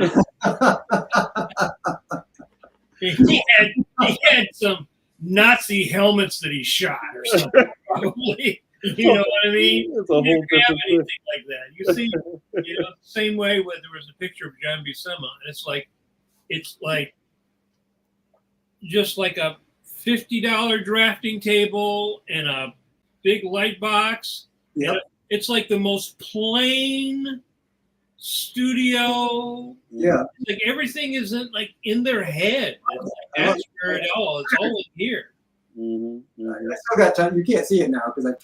he had some Nazi helmets that he shot or something, probably. You know what I mean? It's a whole different anything like that. You see, you know, same way when there was a picture of John Buscema, and it's like just like a $50 drafting table and a big light box. Yep. It's like the most plain studio. Yeah. Like everything isn't like in their head. It's like, that's where it's all in here. Mm-hmm. I still got time. You can't see it now because I've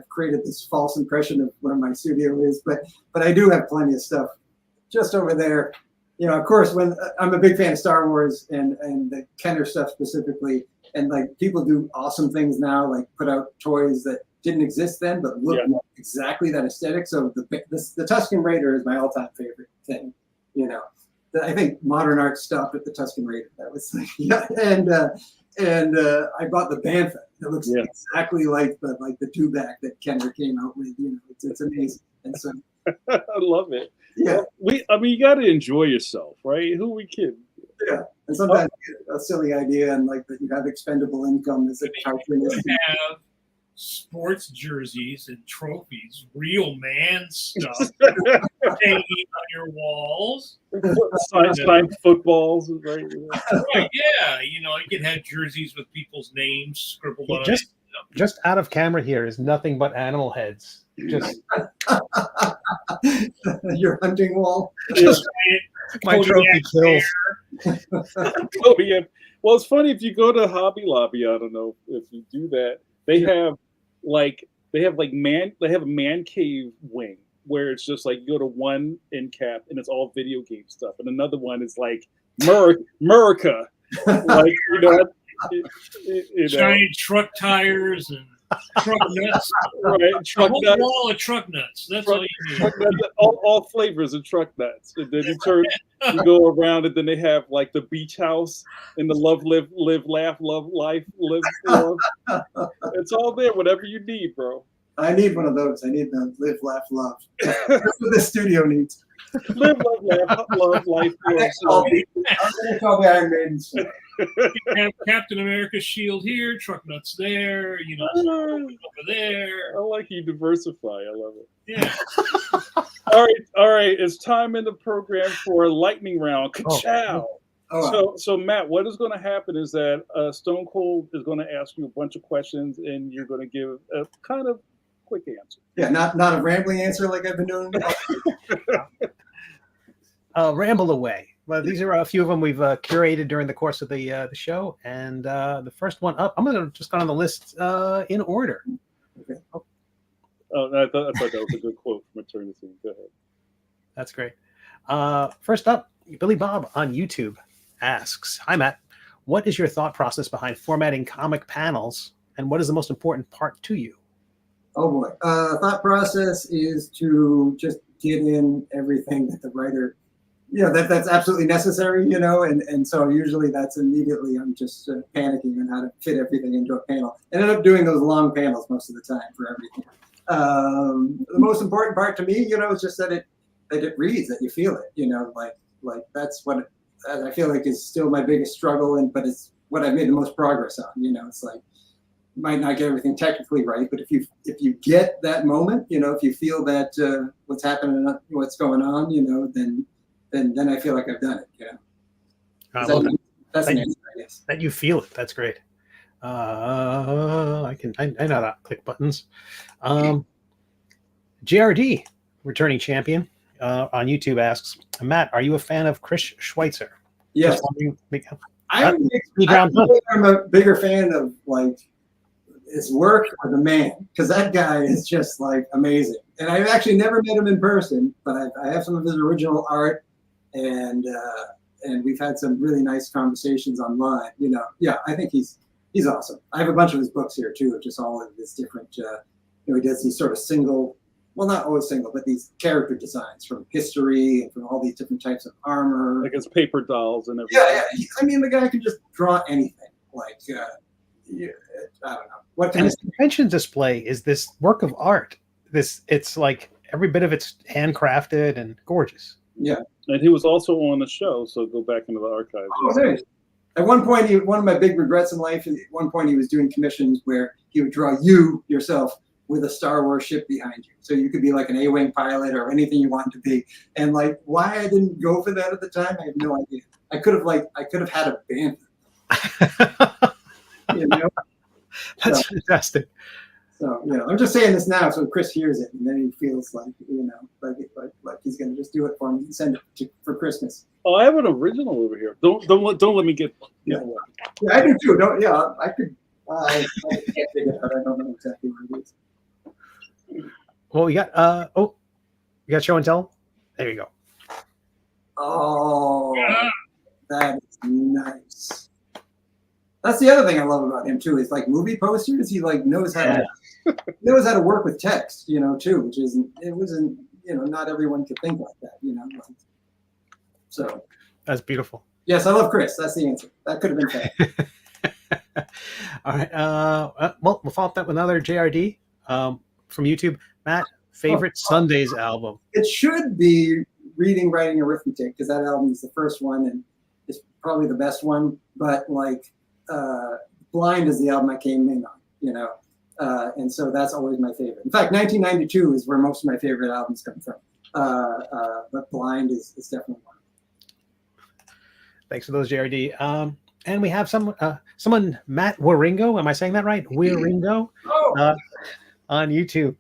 created this false impression of where my studio is, but I do have plenty of stuff just over there. You know, of course, when I'm a big fan of Star Wars and the Kenner stuff specifically, and like people do awesome things now, like put out toys that didn't exist then, but look exactly that aesthetic. So the Tusken Raider is my all-time favorite thing. You know, I think modern art stopped at the Tusken Raider. That was like, and I bought the Bantha. It looks exactly like the two-back that Kenner came out with. You know, it's amazing. And so I love it. Yeah, you got to enjoy yourself, right? Who we kidding? Yeah, and sometimes a silly idea, and like that you have expendable income as a cartoonist. You have sports jerseys and trophies, real man stuff hanging on your walls. Signed footballs, right? Right, yeah, you know, you can have jerseys with people's names scribbled on it. Just out of camera here is nothing but animal heads. Just your hunting wall. My trophy kills. Well, it's funny if you go to Hobby Lobby. I don't know if you do that. They have a man cave wing where it's just like you go to one end cap and it's all video game stuff, and another one is like America, like giant truck tires and truck nuts. Right, truck a nuts. wall of truck nuts. That's all you need. All flavors of truck nuts. And then you go around, and then they have like the beach house and the love, live, laugh, love, life, live, love. It's all there, whatever you need, bro. I need one of those. I need the live, laugh, love. That's what the studio needs. Live, love, life, love. I'm going to call the Iron Maiden stuff. You have Captain America's shield here, truck nuts there, you know, over there. I like you diversify. I love it. Yeah. All right. It's time in the program for a lightning round. Ka-chow. So Matt, what is going to happen is that Stone Cold is going to ask you a bunch of questions, and you're going to give a kind of quick answer. Yeah, not a rambling answer like I've been doing. Ramble away. Well, these are a few of them we've curated during the course of the show, and the first one up. I'm going to just go on the list in order. Okay. Oh, I thought that was a good quote from Eternity. Go ahead. That's great. First up, Billy Bob on YouTube asks, "Hi Matt, what is your thought process behind formatting comic panels, and what is the most important part to you?" Oh boy, thought process is to just get in everything that the writer, that's absolutely necessary, and so usually that's immediately I'm just panicking on how to fit everything into a panel. I ended up doing those long panels most of the time for everything. The most important part to me, is just that it reads, that you feel it, like that's what I feel like is still my biggest struggle, but it's what I've made the most progress on. It's like, might not get everything technically right, but if you get that moment, if you feel that what's happening, what's going on, then I feel like I've done it. That's an answer, I guess. That you feel it. That's great. I know how to click buttons. JRD, returning champion, on YouTube asks, "Matt, are you a fan of Chris Schweitzer?" Yes. I'm a bigger fan of like his work or the man, because that guy is just like amazing. And I've actually never met him in person, but I have some of his original art, and we've had some really nice conversations online. Yeah, I think he's awesome. I have a bunch of his books here too, just all of his different. He does these sort of single, well, not always single, but these character designs from history and from all these different types of armor, like his paper dolls and everything. Yeah. I mean, the guy can just draw anything. Like, I don't know what kind and his convention display is this work of art. It's like every bit of it's handcrafted and gorgeous. Yeah, and he was also on the show, so go back into the archives. Oh, there. At one point, one of my big regrets in life, at one point he was doing commissions where he would draw you yourself with a Star Wars ship behind you. So you could be like an A-Wing pilot or anything you wanted to be. And like, why I didn't go for that at the time, I have no idea. I could have had a band. That's fantastic. So, I'm just saying this now so Chris hears it, and then he feels like, like he's going to just do it for me and send it for Christmas. Oh, I have an original over here. Don't let me get. Yeah, I do too. I could. I can't figure it out. I don't know exactly where it is. Well, we got you got show and tell. There you go. Oh, that is nice. That's the other thing I love about him too. Is like movie posters. He like knows how to work with text. Too, which wasn't. Not everyone could think like that. So that's beautiful. Yes, I love Chris. That's the answer. That could have been fast. All right. Well, we'll follow up that with another JRD from YouTube. Matt, favorite Sundays album? It should be Reading, Writing, Arithmetic, because that album is the first one and it's probably the best one. But like, Blind is the album I came in on, and so that's always my favorite. In fact, 1992 is where most of my favorite albums come from. But Blind is definitely one. Thanks for those, JRD. And we have someone, Matt Waringo. Am I saying that right? Waringo on YouTube.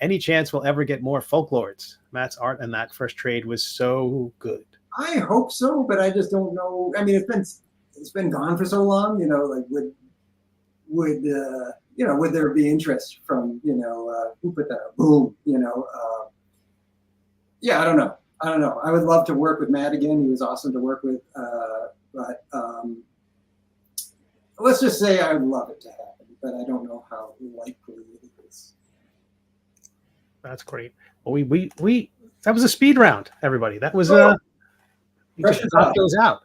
Any chance we'll ever get more Folklords? Matt's art and that first trade was so good. I hope so, but I just don't know. I mean, it's been gone for so long. Like would there be interest from who put that up? Boom. Yeah, I don't know. I would love to work with Matt again. He was awesome to work with. But let's just say I would love it to happen, but I don't know how likely it is. That's great. Well, we that was a speed round, everybody. That was you just knocked those out.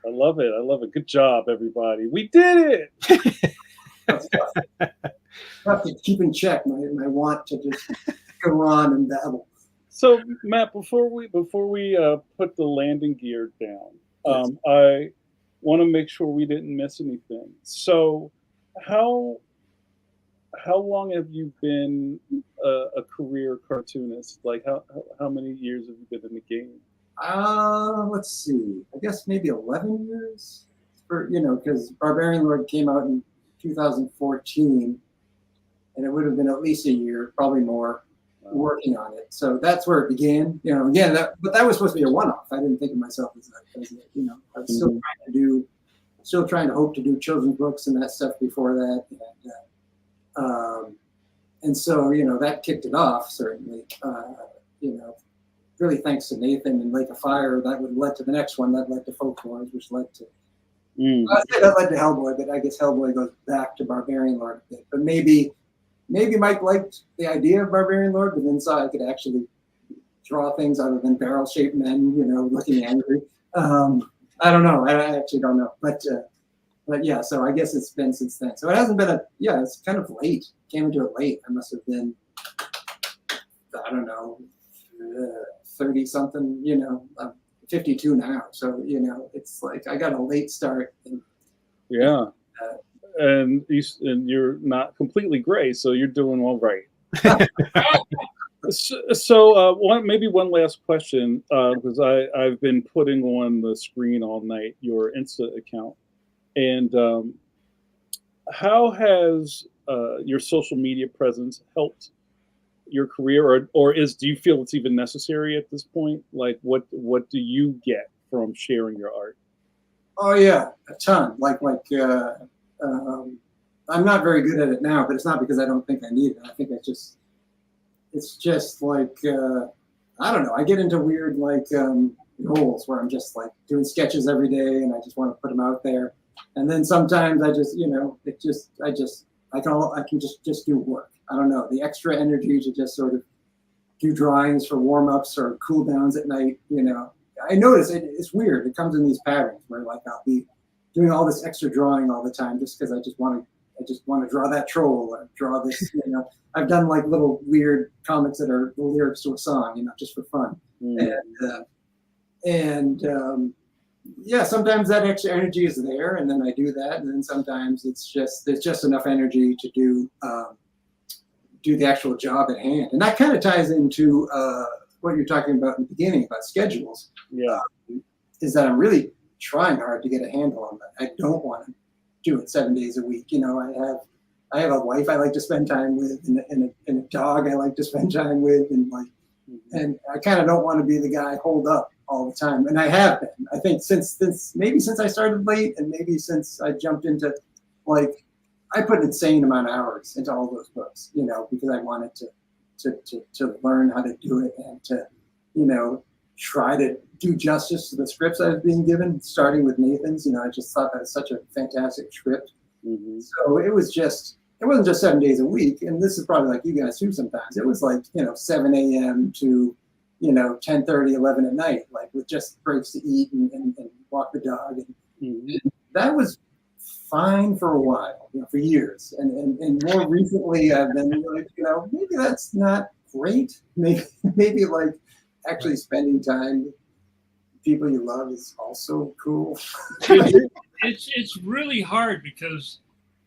I love it. Good job, everybody. We did it. I have to keep in check my want to just go on and babble. So, Matt, before we put the landing gear down, I want to make sure we didn't miss anything. So, how long have you been a career cartoonist? Like, how many years have you been in the game? Let's see. I guess maybe 11 years. Because Barbarian Lord came out in 2014, and it would have been at least a year, probably more, working on it. So that's where it began. You know, again, but that was supposed to be a one-off. I didn't think of myself as a you know, I was still trying to hope to do children's books and that stuff before that. And so, you know, that kicked it off, certainly. You know, really thanks to Nathan and Lake of Fire, that would have led to the next one. That led to Folklore, which led to that led to Hellboy, but I guess Hellboy goes back to Barbarian Lord a bit. But maybe Mike liked the idea of Barbarian Lord, but then saw I could actually draw things other than barrel-shaped men, you know, looking angry. I don't know. I actually don't know. But yeah, so I guess it's been since then. So it hasn't been it's kind of late. Came into it late. I must have been, I don't know, 30 something, you know, I'm 52 now. So, you know, it's like I got a late start. Yeah. And you're not completely gray, so you're doing all right. So maybe one last question, because I've been putting on the screen all night your Insta account, and how has your social media presence helped your career, or do you feel it's even necessary at this point? Like, what do you get from sharing your art? Oh yeah, a ton. I'm not very good at it now, but it's not because I don't think I need it. I think it's just like, I don't know. I get into weird goals where I'm just like doing sketches every day and I just want to put them out there. And then sometimes I just, you know, I can just do work. I don't know, the extra energy to just sort of do drawings for warm-ups or cool downs at night, you know. I notice it's weird. It comes in these patterns where like I'll be doing all this extra drawing all the time just because I just want to draw that troll or draw this, you know. I've done like little weird comics that are the lyrics to a song, you know, just for fun. Yeah, sometimes that extra energy is there, and then I do that, and then sometimes there's just enough energy to do the actual job at hand, and that kind of ties into what you're talking about in the beginning about schedules. Yeah, is that I'm really trying hard to get a handle on that. I don't want to do it 7 days a week. You know, I have a wife I like to spend time with, and a dog I like to spend time with, and I kind of don't want to be the guy holed up all the time. And I have been. I think since I started late, and maybe since I jumped into I put an insane amount of hours into all those books, you know, because I wanted to learn how to do it and to, you know, try to do justice to the scripts I was being given, starting with Nathan's. You know, I just thought that was such a fantastic script. So it wasn't just 7 days a week. And this is probably like you guys too sometimes. It was like, you know, 7 a.m. to, you know, 10:30, 11 at night, like with just breaks to eat and walk the dog. And that was fine for a while, you know, for years. And more recently, I've been like, you know, maybe that's not great. Maybe like actually spending time with people you love is also cool. It's really hard because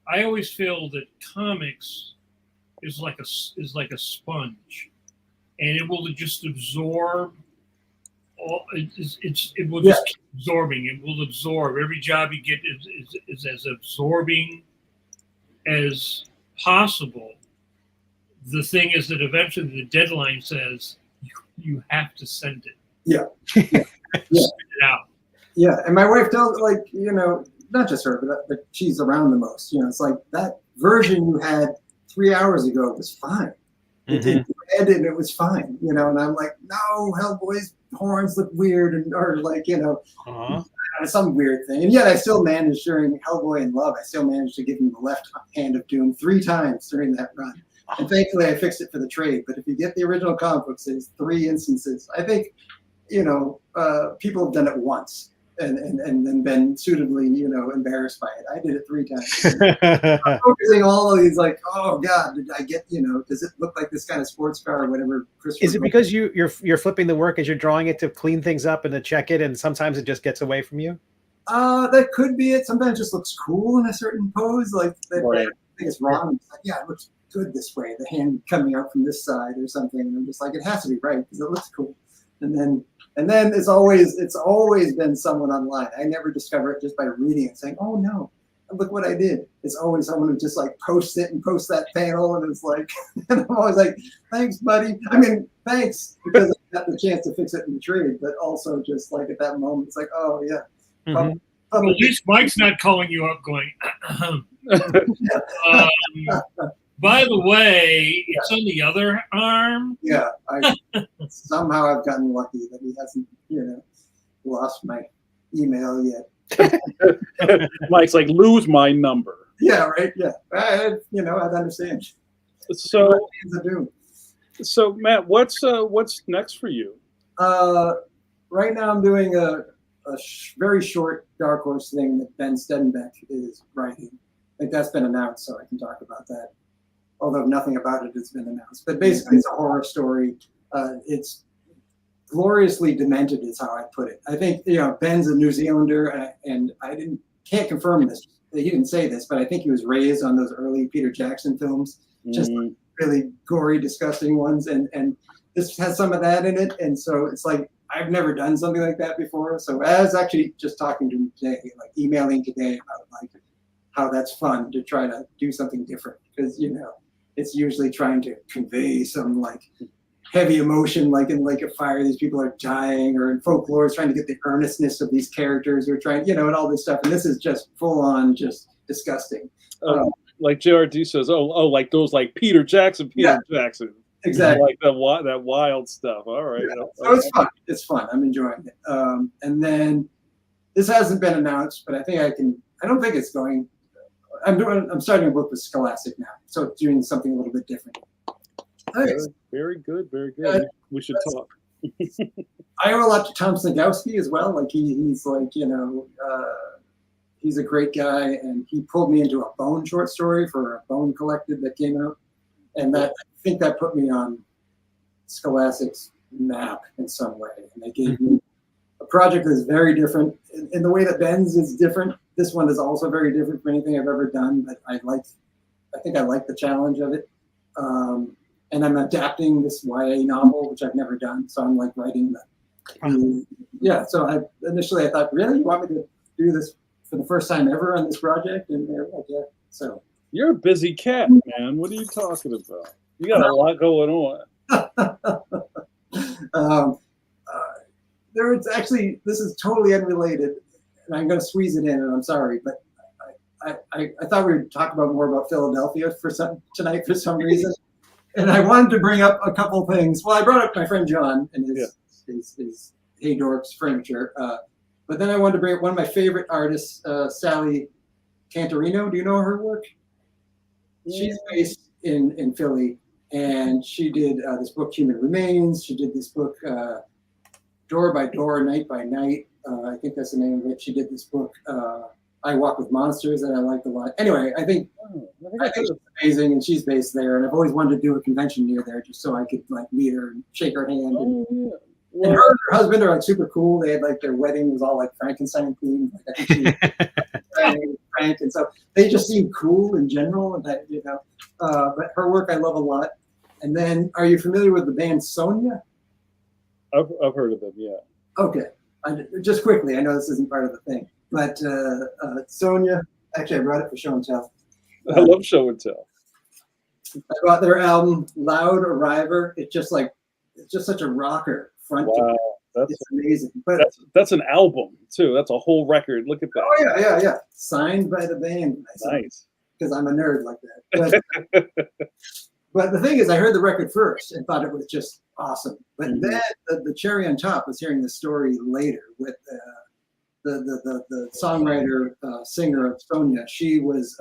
I always feel that comics is like a sponge, and it will just absorb all. It will just keep absorbing. It will absorb every job you get is as absorbing as possible. The thing is that eventually the deadline says you have to send it. Yeah. Send it out. Yeah, and my wife tells, like, you know, not just her, but she's around the most. You know, it's like that version you had 3 hours ago was fine. It didn't edit, it was fine. You know, and I'm like, no, Hellboy's horns look weird, or like, you know, some weird thing. And yet I still managed during Hellboy and Love, I still managed to give him the left hand of doom 3 times during that run. And thankfully I fixed it for the trade. But if you get the original comic books, there's 3 instances. I think, you know, people have done it once and then been suitably, you know, embarrassed by it. I did it 3 times. I'm focusing all of these, like, oh God, did I get, you know, does it look like this kind of sports car or whatever? Is it because you're flipping the work as you're drawing it to clean things up and to check it, and sometimes it just gets away from you? That could be it. Sometimes it just looks cool in a certain pose, like that. Right. I think it's wrong. It's like, yeah, it looks good this way. The hand coming out from this side or something. And I'm just like, it has to be right because it looks cool. And then it's always been someone online. I never discover it just by reading it, saying, oh no, look what I did. It's always someone who just like posts it and posts that panel, and it's like, and I'm always like, thanks, buddy. I mean, thanks, because I got the chance to fix it in the trade, but also just like at that moment, it's like, oh yeah. Mhm. Well, at least Mike's not calling you up going, by the way, it's on the other arm. Yeah, somehow I've gotten lucky that he hasn't, lost my email yet. Mike's like, lose my number. Yeah, right. Yeah, I'd understand. So, Do. so Matt, what's next for you? Right now, I'm doing a very short Dark Horse thing that Ben Stedenbeck is writing. I think that's been announced, so I can talk about that. Although nothing about it has been announced. But basically, it's a horror story. It's gloriously demented, is how I put it. I think Ben's a New Zealander, and I can't confirm this. He didn't say this, but I think he was raised on those early Peter Jackson films, just really gory, disgusting ones, and this has some of that in it. And so it's like I've never done something like that before. So I was actually just talking to him today, like emailing today about like how that's fun to try to do something different, because it's usually trying to convey some like heavy emotion, like in Lake of Fire, these people are dying, or in folklore, it's trying to get the earnestness of these characters who are trying, and all this stuff. And this is just full on, just disgusting. Like JRD says, like those like Peter Jackson. Exactly. Like that wild stuff. All right. Yeah. So it's fun. It's fun. I'm enjoying it. And then this hasn't been announced, but I think I don't think it's going. I'm starting a book with Scholastic now, so doing something a little bit different. Very good. Very good. We should talk. I owe a lot to Tom Snagowski as well. Like he's like he's a great guy, and he pulled me into a Bone short story for a Bone collected that came out, and I think that put me on Scholastic's map in some way. And they gave me a project that is very different in the way that Ben's is different. This one is also very different from anything I've ever done, but I think I like the challenge of it. And I'm adapting this YA novel, which I've never done. So I'm like writing so initially I thought, really, you want me to do this for the first time ever on this project? And they're like, yeah. So you're a busy cat, man. What are you talking about? You got a lot going on. There's actually, this is totally unrelated, and I'm going to squeeze it in, and I'm sorry, but I thought we would talk more about Philadelphia tonight for some reason. And I wanted to bring up a couple things. Well, I brought up my friend John and his Hey Dorks furniture. But then I wanted to bring up one of my favorite artists, Sally Cantorino. Do you know her work? She's based in Philly, and she did this book, Human Remains. She did this book, Door by Door, Night by Night. I think that's the name of it. She did this book, I Walk with Monsters, that I liked a lot. Anyway, I think it's amazing, and she's based there. And I've always wanted to do a convention near there, just so I could like meet her and shake her hand. And her and her husband are like super cool. They had like their wedding was all like Frankenstein themed. Like, I think she Frank, and so they just seem cool in general. And that but her work I love a lot. And then, are you familiar with the band Sonia? I've heard of them. Yeah. Okay. Just quickly, I know this isn't part of the thing, but Sonia. Actually, I brought it for show and tell. I love show and tell. I bought their album Loud Arriver. It's just such a rocker front. Wow, it's amazing. But that's an album too. That's a whole record. Look at that. Oh yeah. Signed by the band. Nice. Because I'm a nerd like that. But the thing is, I heard the record first and thought it was just awesome. But then the cherry on top was hearing the story later with the songwriter, singer of Sonia. She was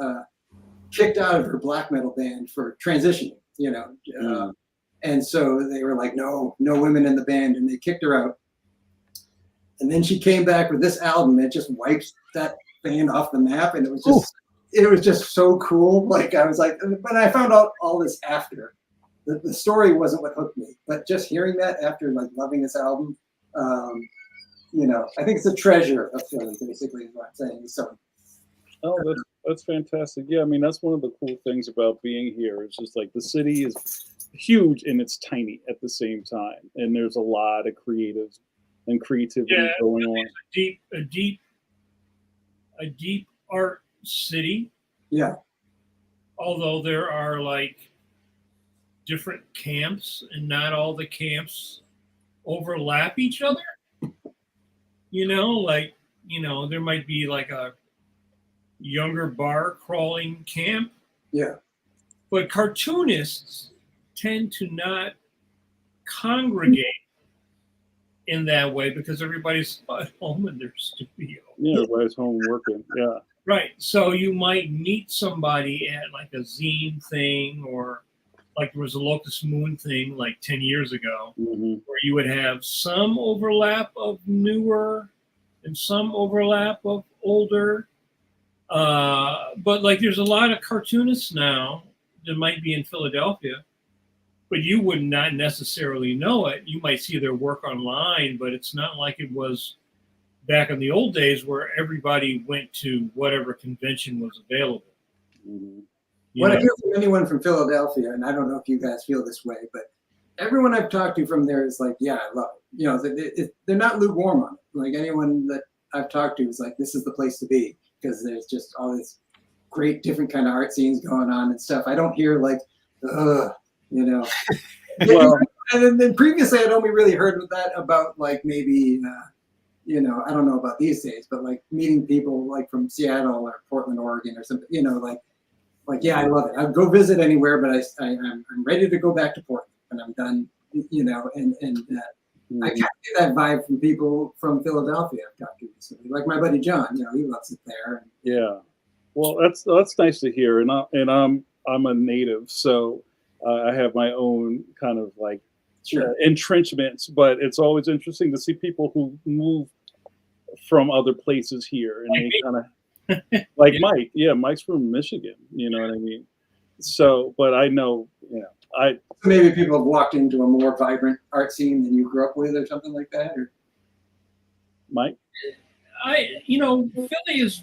kicked out of her black metal band for transitioning, and so they were like, no women in the band, and they kicked her out. And then she came back with this album that just wipes that band off the map, and it was just so cool. Like I was like, but I found out all this after. The story wasn't what hooked me, but just hearing that after like loving this album, I think it's a treasure of Philly, basically, is what I'm saying. So, that's fantastic. Yeah, I mean, that's one of the cool things about being here. It's just like the city is huge and it's tiny at the same time, and there's a lot of creatives and creativity going on. A deep art city. Yeah. Although there are like different camps, and not all the camps overlap each other. There might be like a younger bar crawling camp. Yeah. But cartoonists tend to not congregate in that way because everybody's at home in their studio. Yeah, everybody's home working. Yeah. Right. So you might meet somebody at like a zine thing, or like there was a Locust Moon thing like 10 years ago, where you would have some overlap of newer and some overlap of older. But like there's a lot of cartoonists now that might be in Philadelphia, but you would not necessarily know it. You might see their work online, but it's not like it was back in the old days where everybody went to whatever convention was available. What I hear from anyone from Philadelphia, and I don't know if you guys feel this way, but everyone I've talked to from there is like, yeah, I love it. They're not lukewarm on it. Like anyone that I've talked to is like, this is the place to be, because there's just all this great different kind of art scenes going on and stuff. I don't hear like, well, and then previously I'd only really heard that about like maybe, I don't know about these days, but like meeting people like from Seattle or Portland, Oregon or something, like, yeah, I love it. I'd go visit anywhere, but I'm ready to go back to Portland when I'm done, I kind of get that vibe from people from Philadelphia I've talked to recently. Like my buddy John, he loves it there. Yeah. Well, that's nice to hear. And I'm a native, so I have my own kind of like entrenchments, but it's always interesting to see people who move from other places here, and they kind of like Mike. Yeah, Mike's from Michigan. You know what I mean? So, but I know, maybe people have walked into a more vibrant art scene than you grew up with, or something like that. Or Mike, Philly is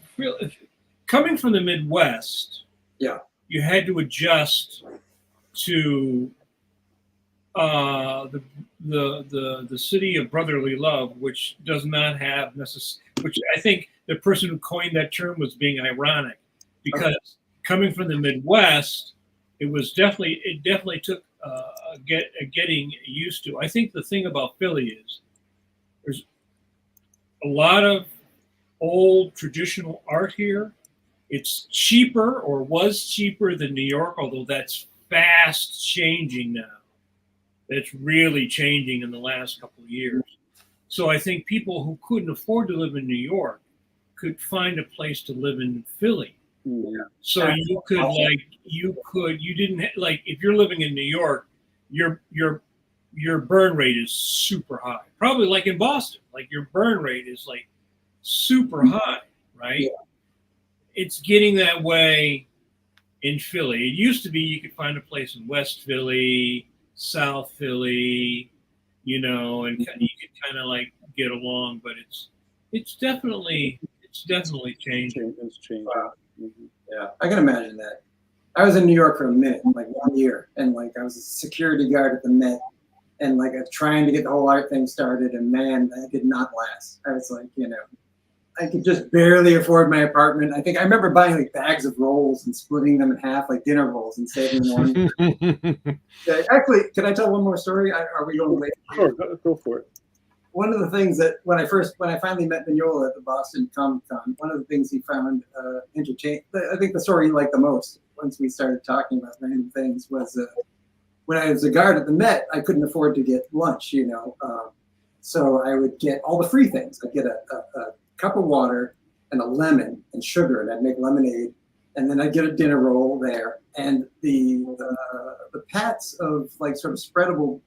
coming from the Midwest. Yeah, you had to adjust to the city of brotherly love, which does not have which I think the person who coined that term was being ironic, because coming from the Midwest, it definitely took getting used to. I think the thing about Philly is there's a lot of old traditional art here. It's cheaper, or was cheaper, than New York, although that's fast changing now. That's really changing in the last couple of years. So I think people who couldn't afford to live in New York could find a place to live in Philly. So you didn't if you're living in New York, your burn rate is super high. Probably like in Boston, like your burn rate is like super high, right? Yeah. It's getting that way in Philly. It used to be you could find a place in West Philly, South Philly, and you could kind of like get along, but it's definitely changing. It's changing. Wow. Yeah, I can imagine that. I was in New York for a minute, like 1 year, and like I was a security guard at the Met, and like I was trying to get the whole art thing started, and man, that did not last. I was like, I could just barely afford my apartment. I remember buying like bags of rolls and splitting them in half, like dinner rolls, and saving one. Actually, can I tell one more story? Are we going late? Sure, go for it. One of the things that when I finally met Mignola at the Boston Comic Con, one of the things he found entertaining, I think the story he liked the most once we started talking about random things, was when I was a guard at the Met, I couldn't afford to get lunch, so I would get all the free things. I'd get a cup of water and a lemon and sugar, and I'd make lemonade, and then I'd get a dinner roll there, and the pats of like sort of spreadable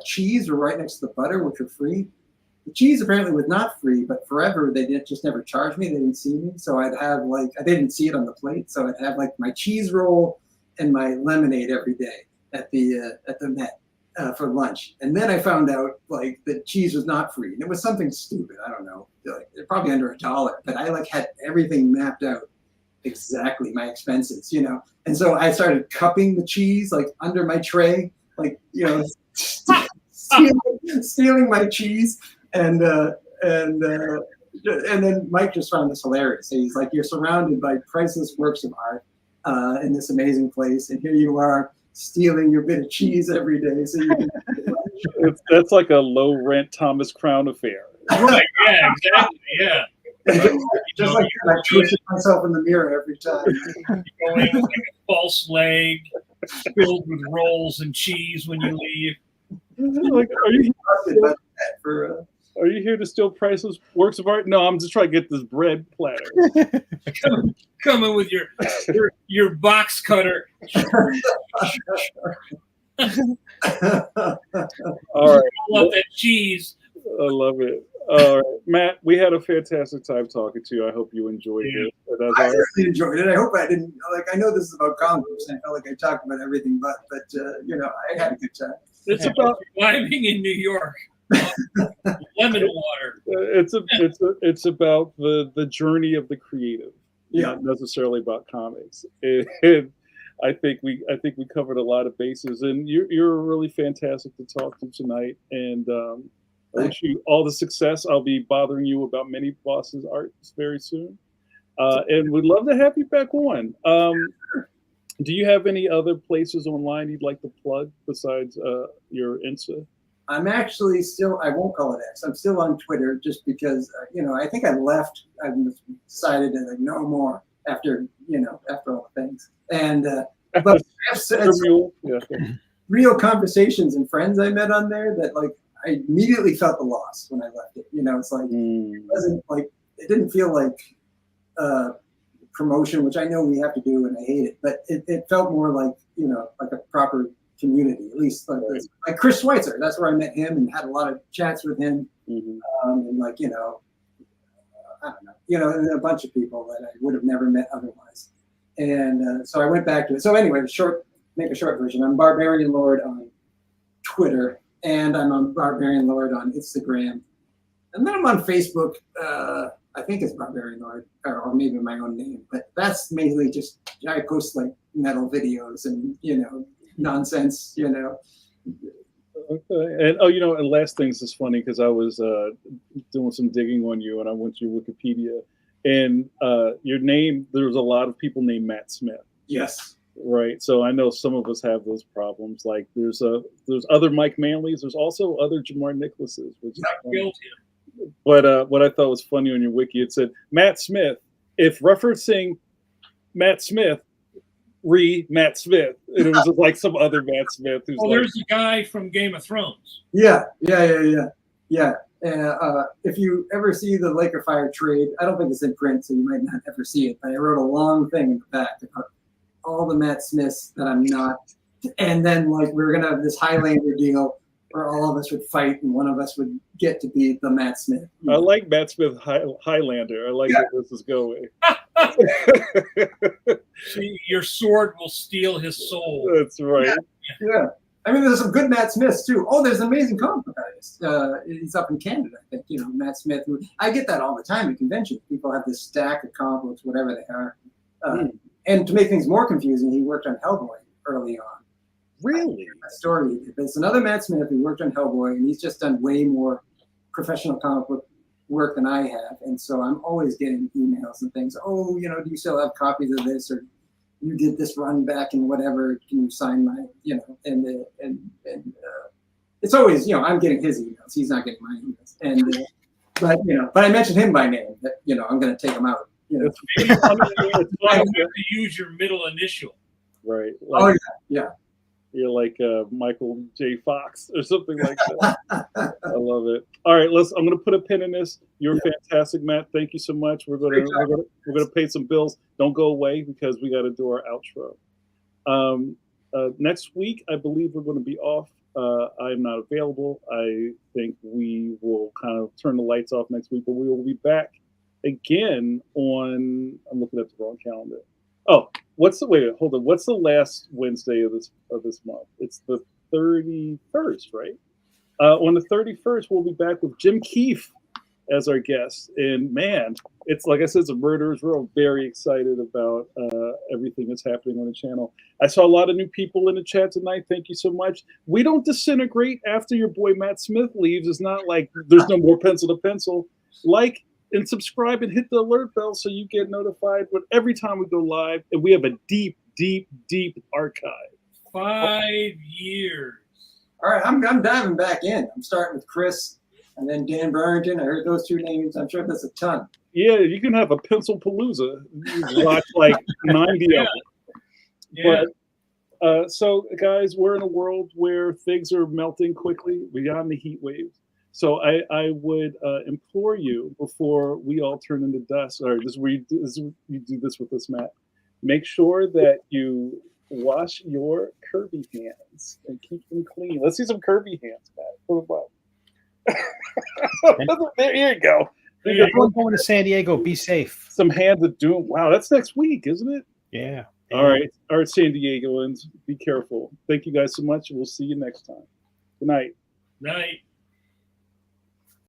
cheese were right next to the butter, which were free. The cheese apparently was not free, but forever they just never charged me. They didn't see me, so I'd have they didn't see it on the plate, so I'd have like my cheese roll and my lemonade every day at the Met for lunch. And then I found out like that cheese was not free, and it was something stupid. I don't know, like probably under $1, but I like had everything mapped out exactly, my expenses, And so I started cupping the cheese like under my tray, like stealing my cheese. And And then Mike just found this hilarious. He's like, you're surrounded by priceless works of art in this amazing place, and here you are stealing your bit of cheese every day. So you can That's like a low rent Thomas Crown affair. Right? Yeah, exactly. Yeah. just like I twist myself in the mirror every time. Going with like a false leg filled with rolls and cheese when you leave. Like, are you here to steal priceless works of art? No, I'm just trying to get this bread platter. Coming with your box cutter. All right. I love that cheese. I love it. All right, Matt, we had a fantastic time talking to you. I hope you enjoyed it. I really enjoyed it. I hope I didn't, like, I know this is about comic books, and I felt like I talked about everything, but you know, I had a good time. It's about surviving in New York. Lemon water. It's about the journey of the creative, not necessarily about comics. And I think we covered a lot of bases, and you're really fantastic to talk to tonight. And I wish you all the success. I'll be bothering you about Mini Boss's art very soon, and we'd love to have you back on. Do you have any other places online you'd like to plug besides your Insta? I'm actually still, I won't call it X. I'm still on Twitter just because, you know, I think I left. I decided to like no more after all the things. And, but it's real conversations and friends I met on there that like, I immediately felt the loss when I left it. You know, it's like, it wasn't like, it didn't feel like promotion, which I know we have to do and I hate it, but it felt more like, you know, like a proper community, at least like Chris Schweitzer. That's where I met him and had a lot of chats with him. And like, you know, I don't know, you know, and a bunch of people that I would have never met otherwise. And so I went back to it. So anyway, make a short version. I'm Barbarian Lord on Twitter, and I'm on Barbarian Lord on Instagram. And then I'm on Facebook. I think it's Barbarian Lord, or maybe my own name, but that's mainly just, I post like metal videos and, you know, nonsense, you know. Okay. And you know, and last thing is funny because I was doing some digging on you, and I went to your Wikipedia, and your name, there's a lot of people named Matt Smith. Yes. Right. So I know some of us have those problems. Like there's other Mike Manleys. There's also other JAMAR Nicholases. Which Killed him. But what I thought was funny on your wiki, it said Matt Smith. If referencing Matt Smith, Matt Smith, and it was just like some other Matt Smith. Who's there's a guy from Game of Thrones. Yeah. If you ever see the Laker Fire trade, I don't think it's in print, so you might not ever see it. But I wrote a long thing in the back about all the Matt Smiths that I'm not, and then like we were gonna have this Highlander deal where all of us would fight and one of us would get to be the Matt Smith. I like Matt Smith Highlander. I like where this is going. See, your sword will steal his soul. That's right. Yeah. I mean, there's some good Matt Smiths too. Oh, there's an amazing comic book artist. He's up in Canada, I think. You know, Matt Smith. I get that all the time at conventions. People have this stack of comic books, whatever they are. And to make things more confusing, he worked on Hellboy early on. Really? That story. There's another Matt Smith who worked on Hellboy, and he's just done way more professional comic book work than I have. And so I'm always getting emails and things. Oh, you know, do you still have copies of this? Or you did this run back and whatever. Can you sign my, you know, and it's always, you know, I'm getting his emails. He's not getting my emails. And but you know, but I mentioned him by name. That, you know, I'm going to take him out. You know, I have to use your middle initial. Right. Like, oh yeah. You're like Michael J. Fox or something like that. I love it. All right, I'm going to put a pin in this. You're fantastic, Matt. Thank you so much. We're going to pay some bills. Don't go away because we got to do our outro. Next week, I believe we're going to be off. I'm not available. I think we will kind of turn the lights off next week, but we will be back again on. I'm looking at the wrong calendar. Oh, what's the last Wednesday of this month? It's the 31st, right? On the 31st, we'll be back with Jim Keefe as our guest. And man, it's like I said, it's a murderer's row. I'm very excited about everything that's happening on the channel. I saw a lot of new people in the chat tonight. Thank you so much. We don't disintegrate after your boy Matt Smith leaves. It's not like there's no more pencil to pencil. Like and subscribe and hit the alert bell so you get notified when every time we go live. And we have a deep, deep, deep archive. 5 years. All right, I'm diving back in. I'm starting with Chris and then Dan Burrington. I heard those two names. I'm sure that's a ton. Yeah, you can have a pencil palooza. You watch like 90 of them. Yeah. But so, guys, we're in a world where things are melting quickly beyond the heat waves. So I would implore you before we all turn into dust. Or this is where you do this with us, Matt. Make sure that you wash your Kirby hands and keep them clean. Let's see some Kirby hands, Matt. Put them up. There you go. Everyone going to San Diego, be safe. Some hands of doom. Wow, that's next week, isn't it? Yeah. All right, San Diegoans, be careful. Thank you guys so much. We'll see you next time. Good night. Night.